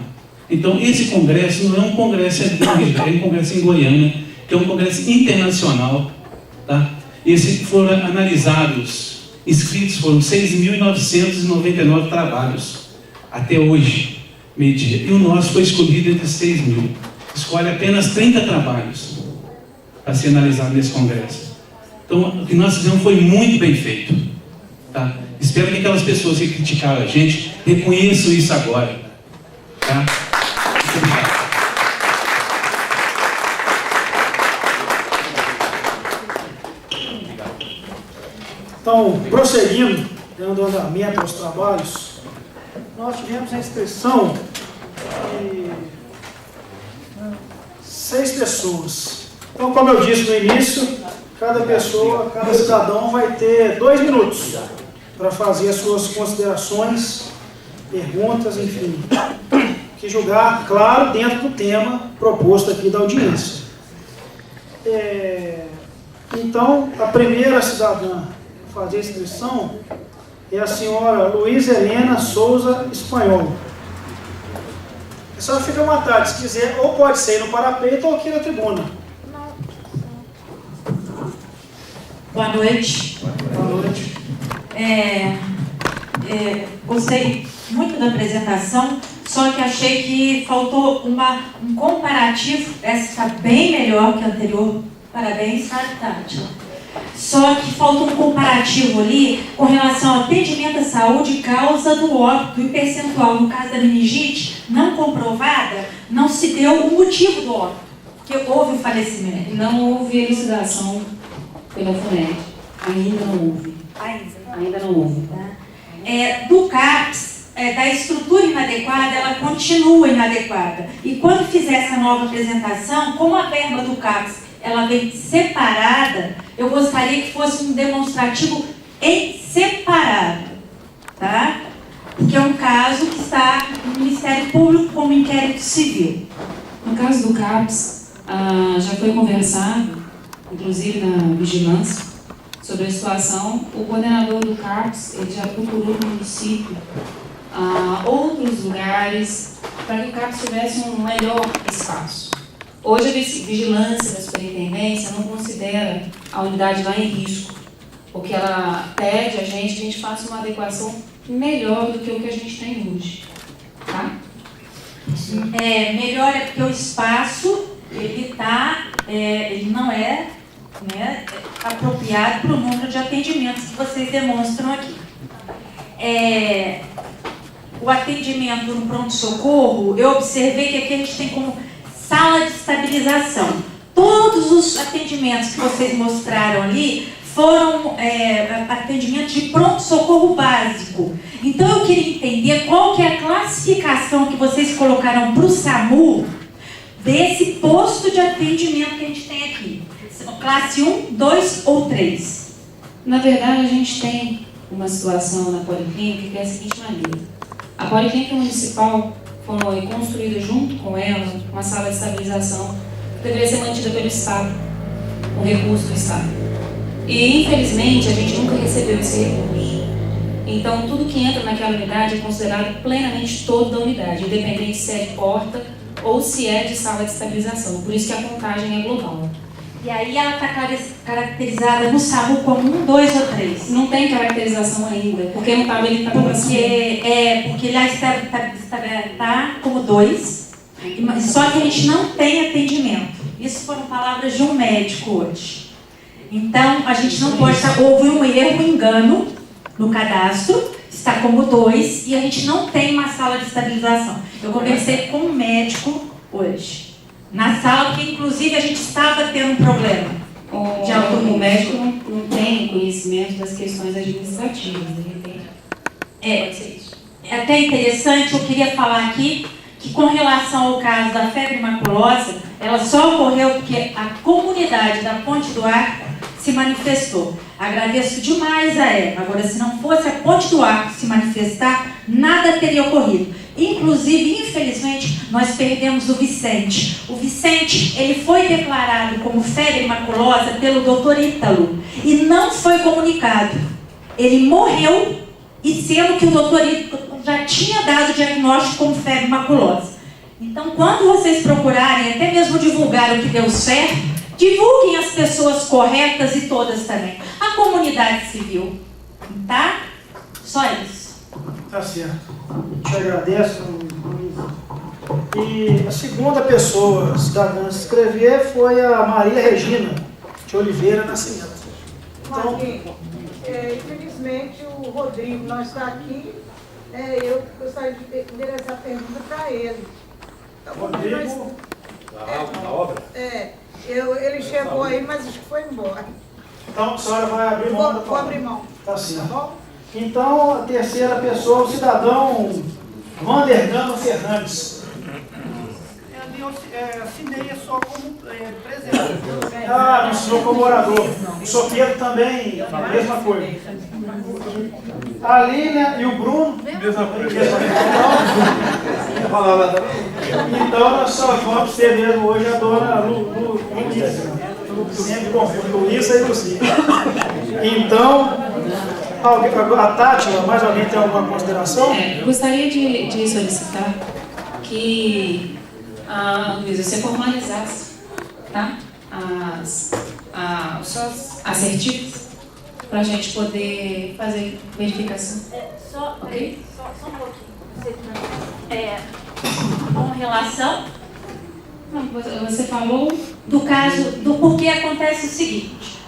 Então, esse congresso não é um congresso aqui, é um congresso em Goiânia, que é um congresso internacional, tá? Esses foram analisados, inscritos foram 6.999 trabalhos, até hoje, meio-dia. E o nosso foi escolhido entre 6.000. Escolhe apenas 30 trabalhos para ser analisado nesse congresso. Então, o que nós fizemos foi muito bem feito. Tá? Espero que aquelas pessoas que criticaram a gente reconheçam isso agora. Tá? Muito obrigado. Então, prosseguindo, dando andamento aos trabalhos, nós tivemos a inscrição de 6 pessoas. Então, como eu disse no início, cada cidadão vai ter 2 minutos para fazer as suas considerações, perguntas, enfim, que julgar, claro, dentro do tema proposto aqui da audiência. Então, a primeira cidadã a fazer a inscrição é a senhora Luísa Helena Souza Espanhol. A senhora fica à vontade, se quiser, ou pode ser no parapeito ou aqui na tribuna. Boa noite. Boa noite. Gostei muito da apresentação, só que achei que faltou um comparativo. Essa está bem melhor que a anterior. Parabéns, Tati. Só que falta um comparativo ali com relação ao atendimento à saúde e causa do óbito e percentual. No caso da meningite não comprovada, não se deu o motivo do óbito, porque houve o falecimento. Não houve elucidação pela FUNED. Ainda não houve. Ainda não houve. Do CAPS, da estrutura inadequada, ela continua inadequada. E quando fizer essa nova apresentação, como a verba do CAPS ela vem separada, eu gostaria que fosse um demonstrativo em separado, tá? Porque é um caso que está no Ministério Público como inquérito civil. No caso do CAPS, já foi conversado, inclusive na vigilância, sobre a situação. O coordenador do CAPS, ele já procurou no município outros lugares para que o CAPS tivesse um melhor espaço. Hoje a vigilância da superintendência não considera a unidade lá em risco, porque ela pede a gente faça uma adequação melhor do que o que a gente tem hoje. Tá? Melhor é porque o espaço ele não é apropriado para o número de atendimentos que vocês demonstram aqui. O atendimento no pronto-socorro, eu observei que aqui a gente tem como sala de estabilização. Todos os atendimentos que vocês mostraram ali foram atendimentos de pronto-socorro básico. Então eu queria entender qual que é a classificação que vocês colocaram para o SAMU desse posto de atendimento que a gente tem aqui. Classe 1, 2 ou 3? Na verdade, a gente tem uma situação na Policlínica que é a seguinte maneira. A Policlínica Municipal foi construída junto com ela uma sala de estabilização que deveria ser mantida pelo Estado, com recurso do Estado. E, infelizmente, a gente nunca recebeu esse recurso. Então, tudo que entra naquela unidade é considerado plenamente todo da unidade, independente se é de porta ou se é de sala de estabilização. Por isso que a contagem é global. E aí ela está caracterizada no SAMU como 1, 2 ou 3? Não tem caracterização ainda, porque não está habilitado para saber. Porque lá está como 2, só que a gente não tem atendimento. Isso foram palavras de um médico hoje. Então, a gente não pode estar... Houve um erro, um engano no cadastro, está como 2, e a gente não tem uma sala de estabilização. Eu conversei com um médico hoje, na sala, porque inclusive a gente estava tendo um problema. O médico não tem conhecimento das questões administrativas, de repente. Pode ser isso. É até interessante, eu queria falar aqui, que com relação ao caso da febre maculosa, ela só ocorreu porque a comunidade da Ponte do Arco se manifestou. Agradeço demais a ela. Agora, se não fosse a Ponte do Arco se manifestar, nada teria ocorrido. Inclusive, infelizmente, nós perdemos o Vicente. O Vicente, ele foi declarado como febre maculosa pelo Dr. Ítalo e não foi comunicado. Ele morreu, e sendo que o Dr. Ítalo já tinha dado o diagnóstico como febre maculosa. Então, quando vocês procurarem, até mesmo divulgar o que deu certo, divulguem as pessoas corretas e todas também. A comunidade civil, tá? Só isso. Tá certo. Te agradeço, Luísa. E a segunda pessoa cidadã a se inscrever foi a Maria Regina de Oliveira Nascimento. Então, infelizmente o Rodrigo não está aqui. Eu gostaria de fazer essa pergunta para ele. Então, Rodrigo, na obra? Ele chegou aí, mas acho que foi embora. então a senhora vai abrir mão da Vou abrir mão. Tá certo. Tá bom? Então, a terceira pessoa, o cidadão Vandergano Fernandes. Eu assinei só como presidente. Ah, não sou como orador. O Soqueiro também, a mesma coisa. A Línia e o Bruno, mesma coisa. Então, nós só vamos ter mesmo hoje a dona Luísa. Sempre confundo Luísa e Lucia. Então, a Tati, mais alguém tem alguma consideração? Gostaria de solicitar que a Luísa se formalizasse, tá? Os seus assertivos, para a gente poder fazer verificação. Só um pouquinho. Com relação Você falou do caso, do porquê acontece o seguinte.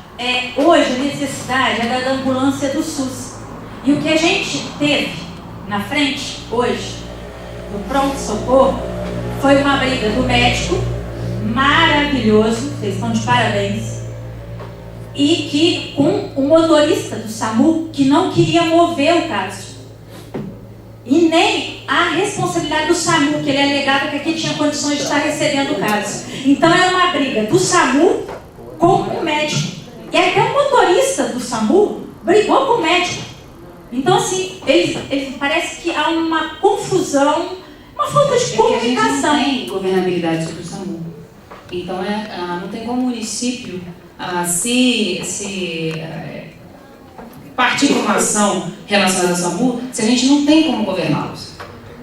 Hoje a necessidade é da ambulância do SUS. E o que a gente teve na frente, hoje, do pronto-socorro, foi uma briga do médico, maravilhoso, vocês estão de parabéns, e que com o motorista do SAMU, que não queria mover o caso. E nem a responsabilidade do SAMU, que ele alegava que aqui tinha condições de estar recebendo o caso. Então era uma briga do SAMU com o médico. E até o motorista do SAMU brigou com o médico. Então, assim, ele parece que há uma confusão, uma falta de comunicação. A gente não tem governabilidade sobre o SAMU. Então, não tem como o município partir para uma ação relacionada ao SAMU se a gente não tem como governá-los.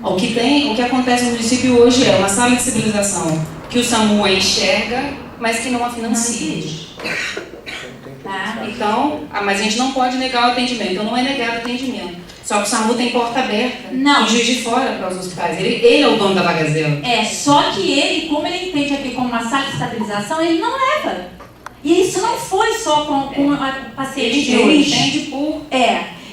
O que acontece no município hoje é uma sala de civilização que o SAMU enxerga, mas que não a financia. Tá? Então, mas a gente não pode negar o atendimento, então não é negado o atendimento. Só que o SAMU tem porta aberta Não. em Juiz de Fora para os hospitais. Ele é o dono da vaga zero. Só que ele, como ele entende aqui como uma sala de estabilização, ele não leva. E isso não foi só com a paciente de Ele hoje. entende por...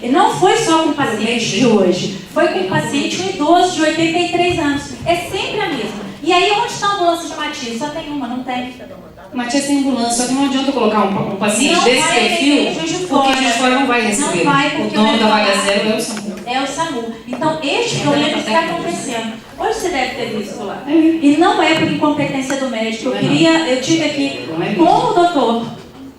E não foi só com o paciente de hoje. Foi com o paciente, um idoso de 83 anos. É sempre a mesma. E aí, onde está a ambulância de Matias? Só tem uma, não tem? Matias tem ambulância, só que não adianta colocar um paciente Não desse vai perfil, Juiz de porque Juiz de Fora não vai receber. Não vai, porque o dono da vaga vai zero é o SAMU. É o SAMU. Então, este problema está acontecendo. Hoje você deve ter visto lá. E não é por incompetência do médico. Eu tive aqui com o doutor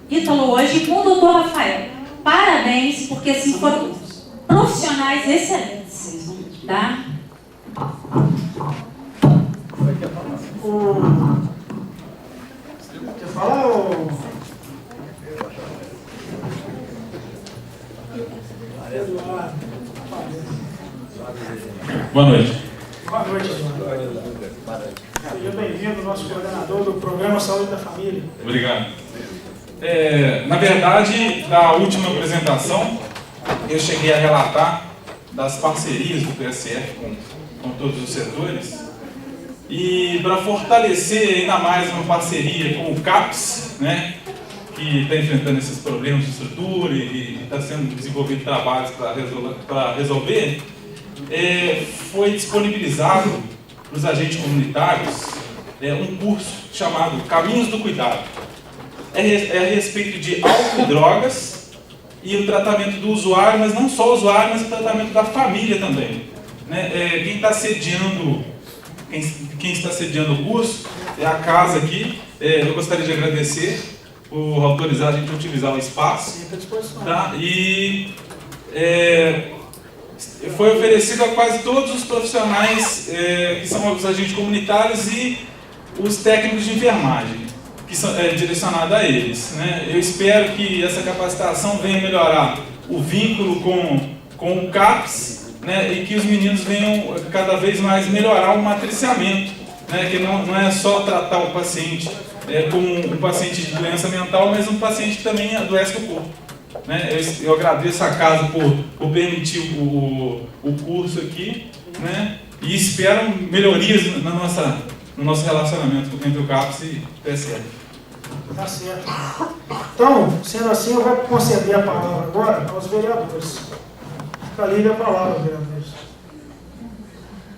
Ítalo hoje e com o doutor Rafael. Parabéns, porque assim foram profissionais excelentes. Tá? Quer falar ou... Boa noite. Boa noite, Eduardo. Seja bem-vindo, nosso coordenador do Programa Saúde da Família. Obrigado. Na verdade, da última apresentação, eu cheguei a relatar das parcerias do PSF com todos os setores. E para fortalecer ainda mais uma parceria com o CAPS, né, que está enfrentando esses problemas de estrutura e está sendo desenvolvido trabalhos para resolver, foi disponibilizado para os agentes comunitários um curso chamado Caminhos do Cuidado. É a respeito de álcool e drogas e o tratamento do usuário, mas não só o usuário, mas o tratamento da família também. Né? Quem está sediando o curso é a casa aqui. Eu gostaria de agradecer por autorizar a gente a utilizar o espaço. Tá? E foi oferecido a quase todos os profissionais que são os agentes comunitários e os técnicos de enfermagem, que são direcionados a eles. Né? Eu espero que essa capacitação venha melhorar o vínculo com o CAPS, né? E que os meninos venham cada vez mais melhorar o matriciamento, né? Que não é só tratar o paciente como um paciente de doença mental, mas um paciente que também adoece o corpo. Né? Eu agradeço a casa por permitir o curso aqui, né? E espero melhorias no nosso relacionamento entre o CAPS e o PSF. Tá certo. Então, sendo assim, eu vou conceder a palavra agora aos vereadores. Fica livre a palavra, vereadores.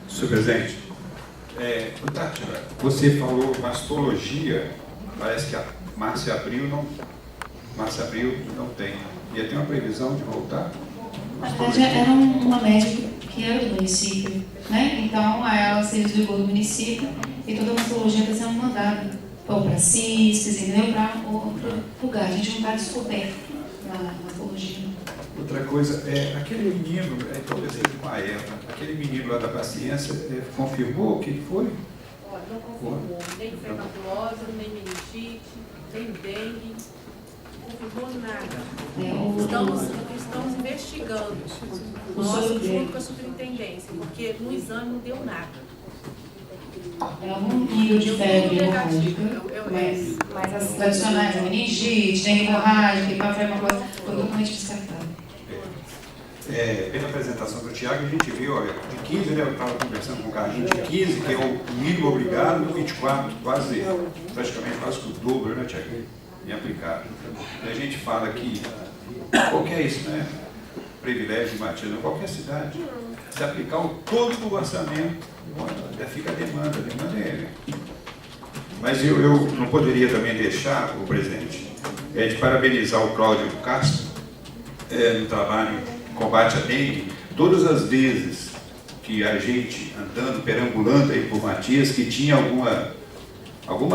Senhor presidente, você falou mastologia, parece que a Márcia Abril não tem. Ia ter uma previsão de voltar? Na verdade, era uma médica que era do município, né? Então, ela se desligou do município e toda a mastologia está sendo mandada para CISPES, entendeu? Para outro lugar. A gente não está descoberto na mastologia. Outra coisa, aquele menino, talvez seja com a Eva, aquele menino lá da paciência, confirmou o que foi? Olha, não confirmou, nem februlose, nem meningite, nem dengue, não confirmou nada. Estamos investigando, nós junto com a superintendência, porque no exame não deu nada. É algum nível de febre hemorrágica, mas as tradicionais, a meningite, dengue hemorrágica, hipofebrose, foi totalmente descartado. Pela apresentação do Tiago, a gente viu, olha, de 15, né, eu estava conversando com o Carlinhos, de 15, que é o mínimo obrigado, 24, praticamente quase que o dobro, né, Tiago, em aplicado. E a gente fala que qualquer isso, né, privilégio de Matias, em qualquer cidade, se aplicar todo o orçamento, fica a demanda Mas eu não poderia também deixar, o presidente, de parabenizar o Cláudio Castro no trabalho combate à dengue. Todas as vezes que a gente andando, perambulando aí por Matias, que tinha alguma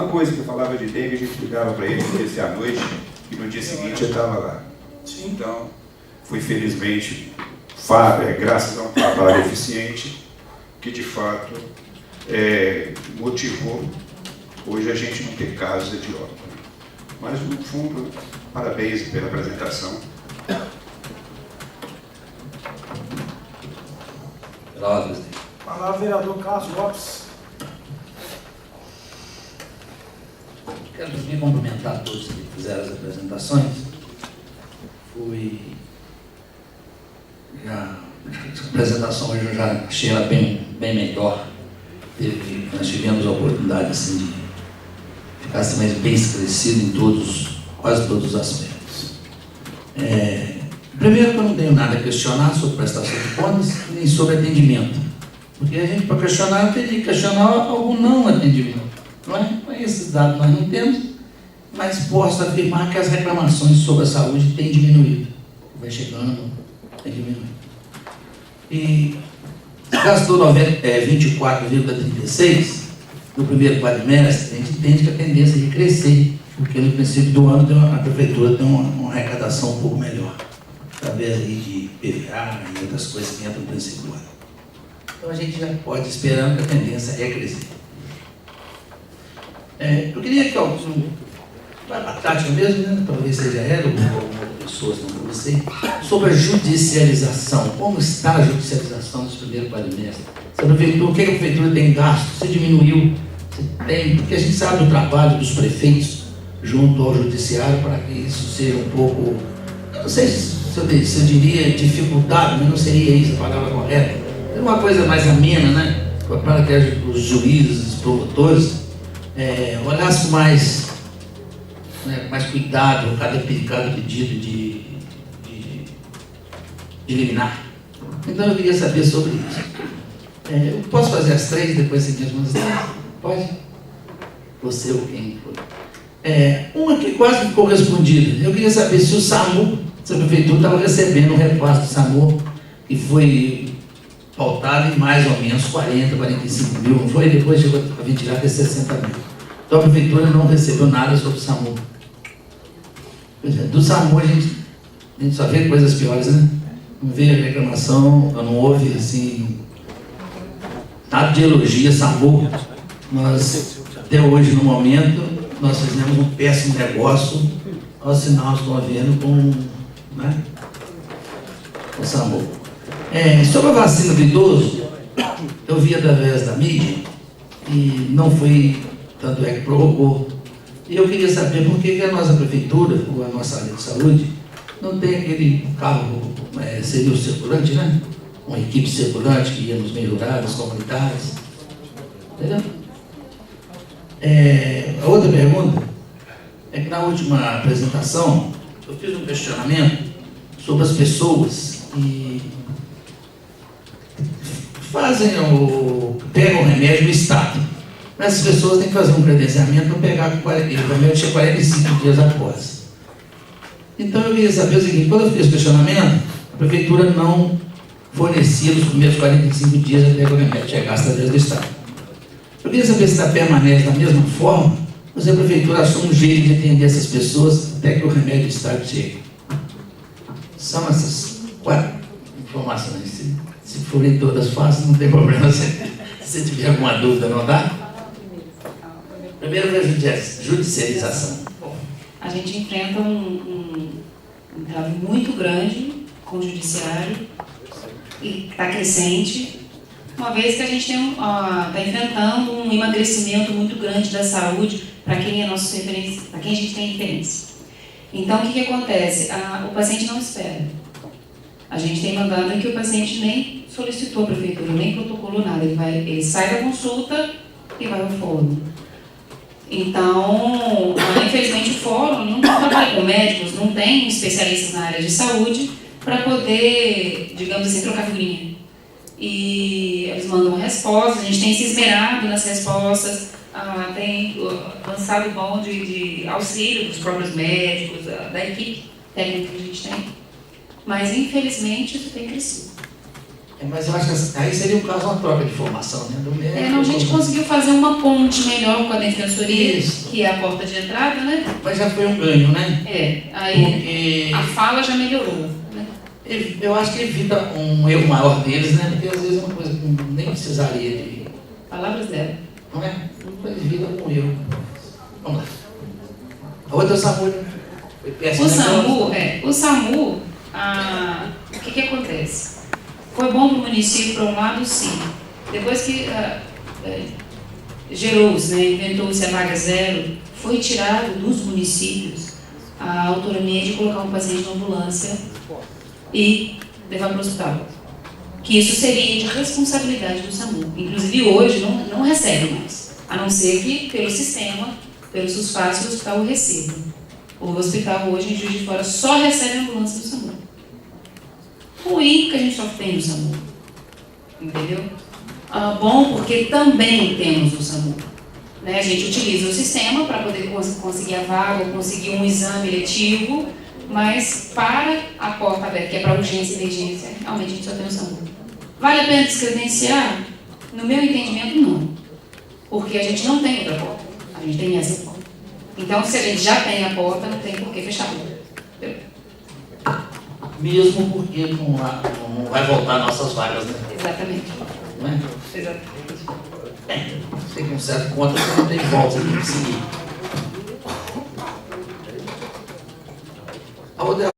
coisa que falava de dengue, a gente ligava para ele, descia à noite, e no dia seguinte eu estava lá. Então, foi felizmente, graças a um trabalho eficiente, que de fato motivou hoje a gente não ter casos de óbito. Mas, no fundo, parabéns pela apresentação. Palavra, vereador Carlos Lopes. Quero também cumprimentar todos que fizeram as apresentações. A apresentação hoje eu já achei ela bem melhor. Nós tivemos a oportunidade assim, de ficar assim, mais bem esclarecido em quase todos os aspectos. Primeiro que eu não tenho nada a questionar sobre prestação de contas, nem sobre atendimento. Porque a gente, para questionar, tem que questionar algum não atendimento. Não é? Esses dados nós não temos, mas posso afirmar que as reclamações sobre a saúde têm diminuído. Vai chegando, tem diminuído. E gastou 24,36 no primeiro quadrimestre, a gente entende que a tendência é de crescer, porque no princípio do ano a prefeitura tem uma arrecadação um pouco melhor, através aí de PVA e outras coisas que entram no princípio do ano. Então a gente já pode esperar que a tendência é crescer. Eu queria que alguns, a tática mesmo, né? Talvez seja ela ou pessoas como você, sobre a judicialização. Como está a judicialização dos primeiros quadrimestres? O que a prefeitura tem gasto? Você diminuiu? Porque a gente sabe do trabalho dos prefeitos junto ao judiciário para que isso seja um pouco, eu não sei se eu diria dificultado, mas não seria isso a palavra correta. É uma coisa mais amena, né? Para que os juízes, os promotores, olhassem com mais cuidado cada pedido de liminar. Então eu queria saber sobre isso. Eu posso fazer as três e depois seguir as minhas três? Pode? Você ou quem for. Uma que quase ficou respondida. Eu queria saber se o SAMU, se a prefeitura estava recebendo um repasse do SAMU, que foi pautado em mais ou menos 40, 45 mil, não foi? Depois chegou a ventilar até 60 mil. Então a prefeitura não recebeu nada sobre o SAMU. Do SAMU a gente só vê coisas piores, né? Não vê reclamação, não houve assim, nada de elogio a SAMU. Nós, até hoje, no momento, nós fizemos um péssimo negócio ao sinal do governo com o SAMU. Sobre a vacina do idoso, eu vi através da mídia e não foi, tanto é que prorrogou. E eu queria saber por que a nossa prefeitura, ou a nossa área de saúde, não tem aquele carro, seria o circulante, né? Uma equipe circulante que ia nos meios rurais, comunitários. Entendeu? A outra pergunta é que na última apresentação eu fiz um questionamento sobre as pessoas que pegam o remédio no Estado. Mas as pessoas têm que fazer um credenciamento para pegar o remédio chega 45 dias após. Então eu queria saber o seguinte, quando eu fiz o questionamento, a prefeitura não fornecia nos primeiros 45 dias até que o remédio chegasse através do Estado. Eu queria saber se está permanece da mesma forma, ou se a prefeitura assume um jeito de atender essas pessoas até que o remédio do Estado chegue. São essas 4 informações. Se forem todas fáceis, não tem problema. Se você tiver alguma dúvida, não dá? Primeiro, a judicialização. A gente enfrenta um entrave muito grande com o judiciário e está crescente, uma vez que a gente está enfrentando um emagrecimento muito grande da saúde para quem é nosso referência, para quem a gente tem referência. Então, o que acontece? O paciente não espera. A gente tem mandado que o paciente nem solicitou a prefeitura, nem protocolou nada. Ele sai da consulta e vai ao fórum. Então, infelizmente, o fórum não trabalha com médicos, não tem especialistas na área de saúde para poder, digamos assim, trocar figurinha. E eles mandam respostas, a gente tem se esmerado nas respostas, tem lançado mão de auxílio dos próprios médicos, da equipe técnica que a gente tem. Mas, infelizmente, isso tem crescido. Mas eu acho que aí seria um caso uma troca de informação, né? Do médico, não, a gente conseguiu fazer uma ponte melhor com a defensoria, que é a porta de entrada, né? Mas já foi um ganho, né? Aí a fala já melhorou. Né? Eu acho que evita um erro maior deles, né? Porque às vezes é uma coisa que nem precisaria de... Palavras dela. Não é? Evita um erro. Vamos lá. A outra é o SAMU. O SAMU, o que acontece? Foi bom para o município, por um lado, sim. Depois que gerou-se, né, inventou-se a vaga zero, foi tirado dos municípios a autonomia de colocar um paciente na ambulância e levar para o hospital. Que isso seria de responsabilidade do SAMU. Inclusive, hoje, não recebe mais. A não ser que, pelo sistema, pelo SUSFAS, o hospital o receba. O hospital, hoje, em Juiz de Fora, só recebe a ambulância do SAMU. Ruim que a gente só tem o SAMU, entendeu? Bom porque também temos o SAMU. Né? A gente utiliza o sistema para poder conseguir a vaga ou conseguir um exame letivo, mas para a porta aberta, que é para urgência e emergência, realmente a gente só tem o SAMU. Vale a pena descredenciar? No meu entendimento, não. Porque a gente não tem outra porta, a gente tem essa porta. Então, se a gente já tem a porta, não tem por que fechar a porta. Mesmo porque não vai voltar nossas vagas, né? Exatamente. Não é? Exatamente. Tem um certo ponto que não tem volta, tem que seguir. A outra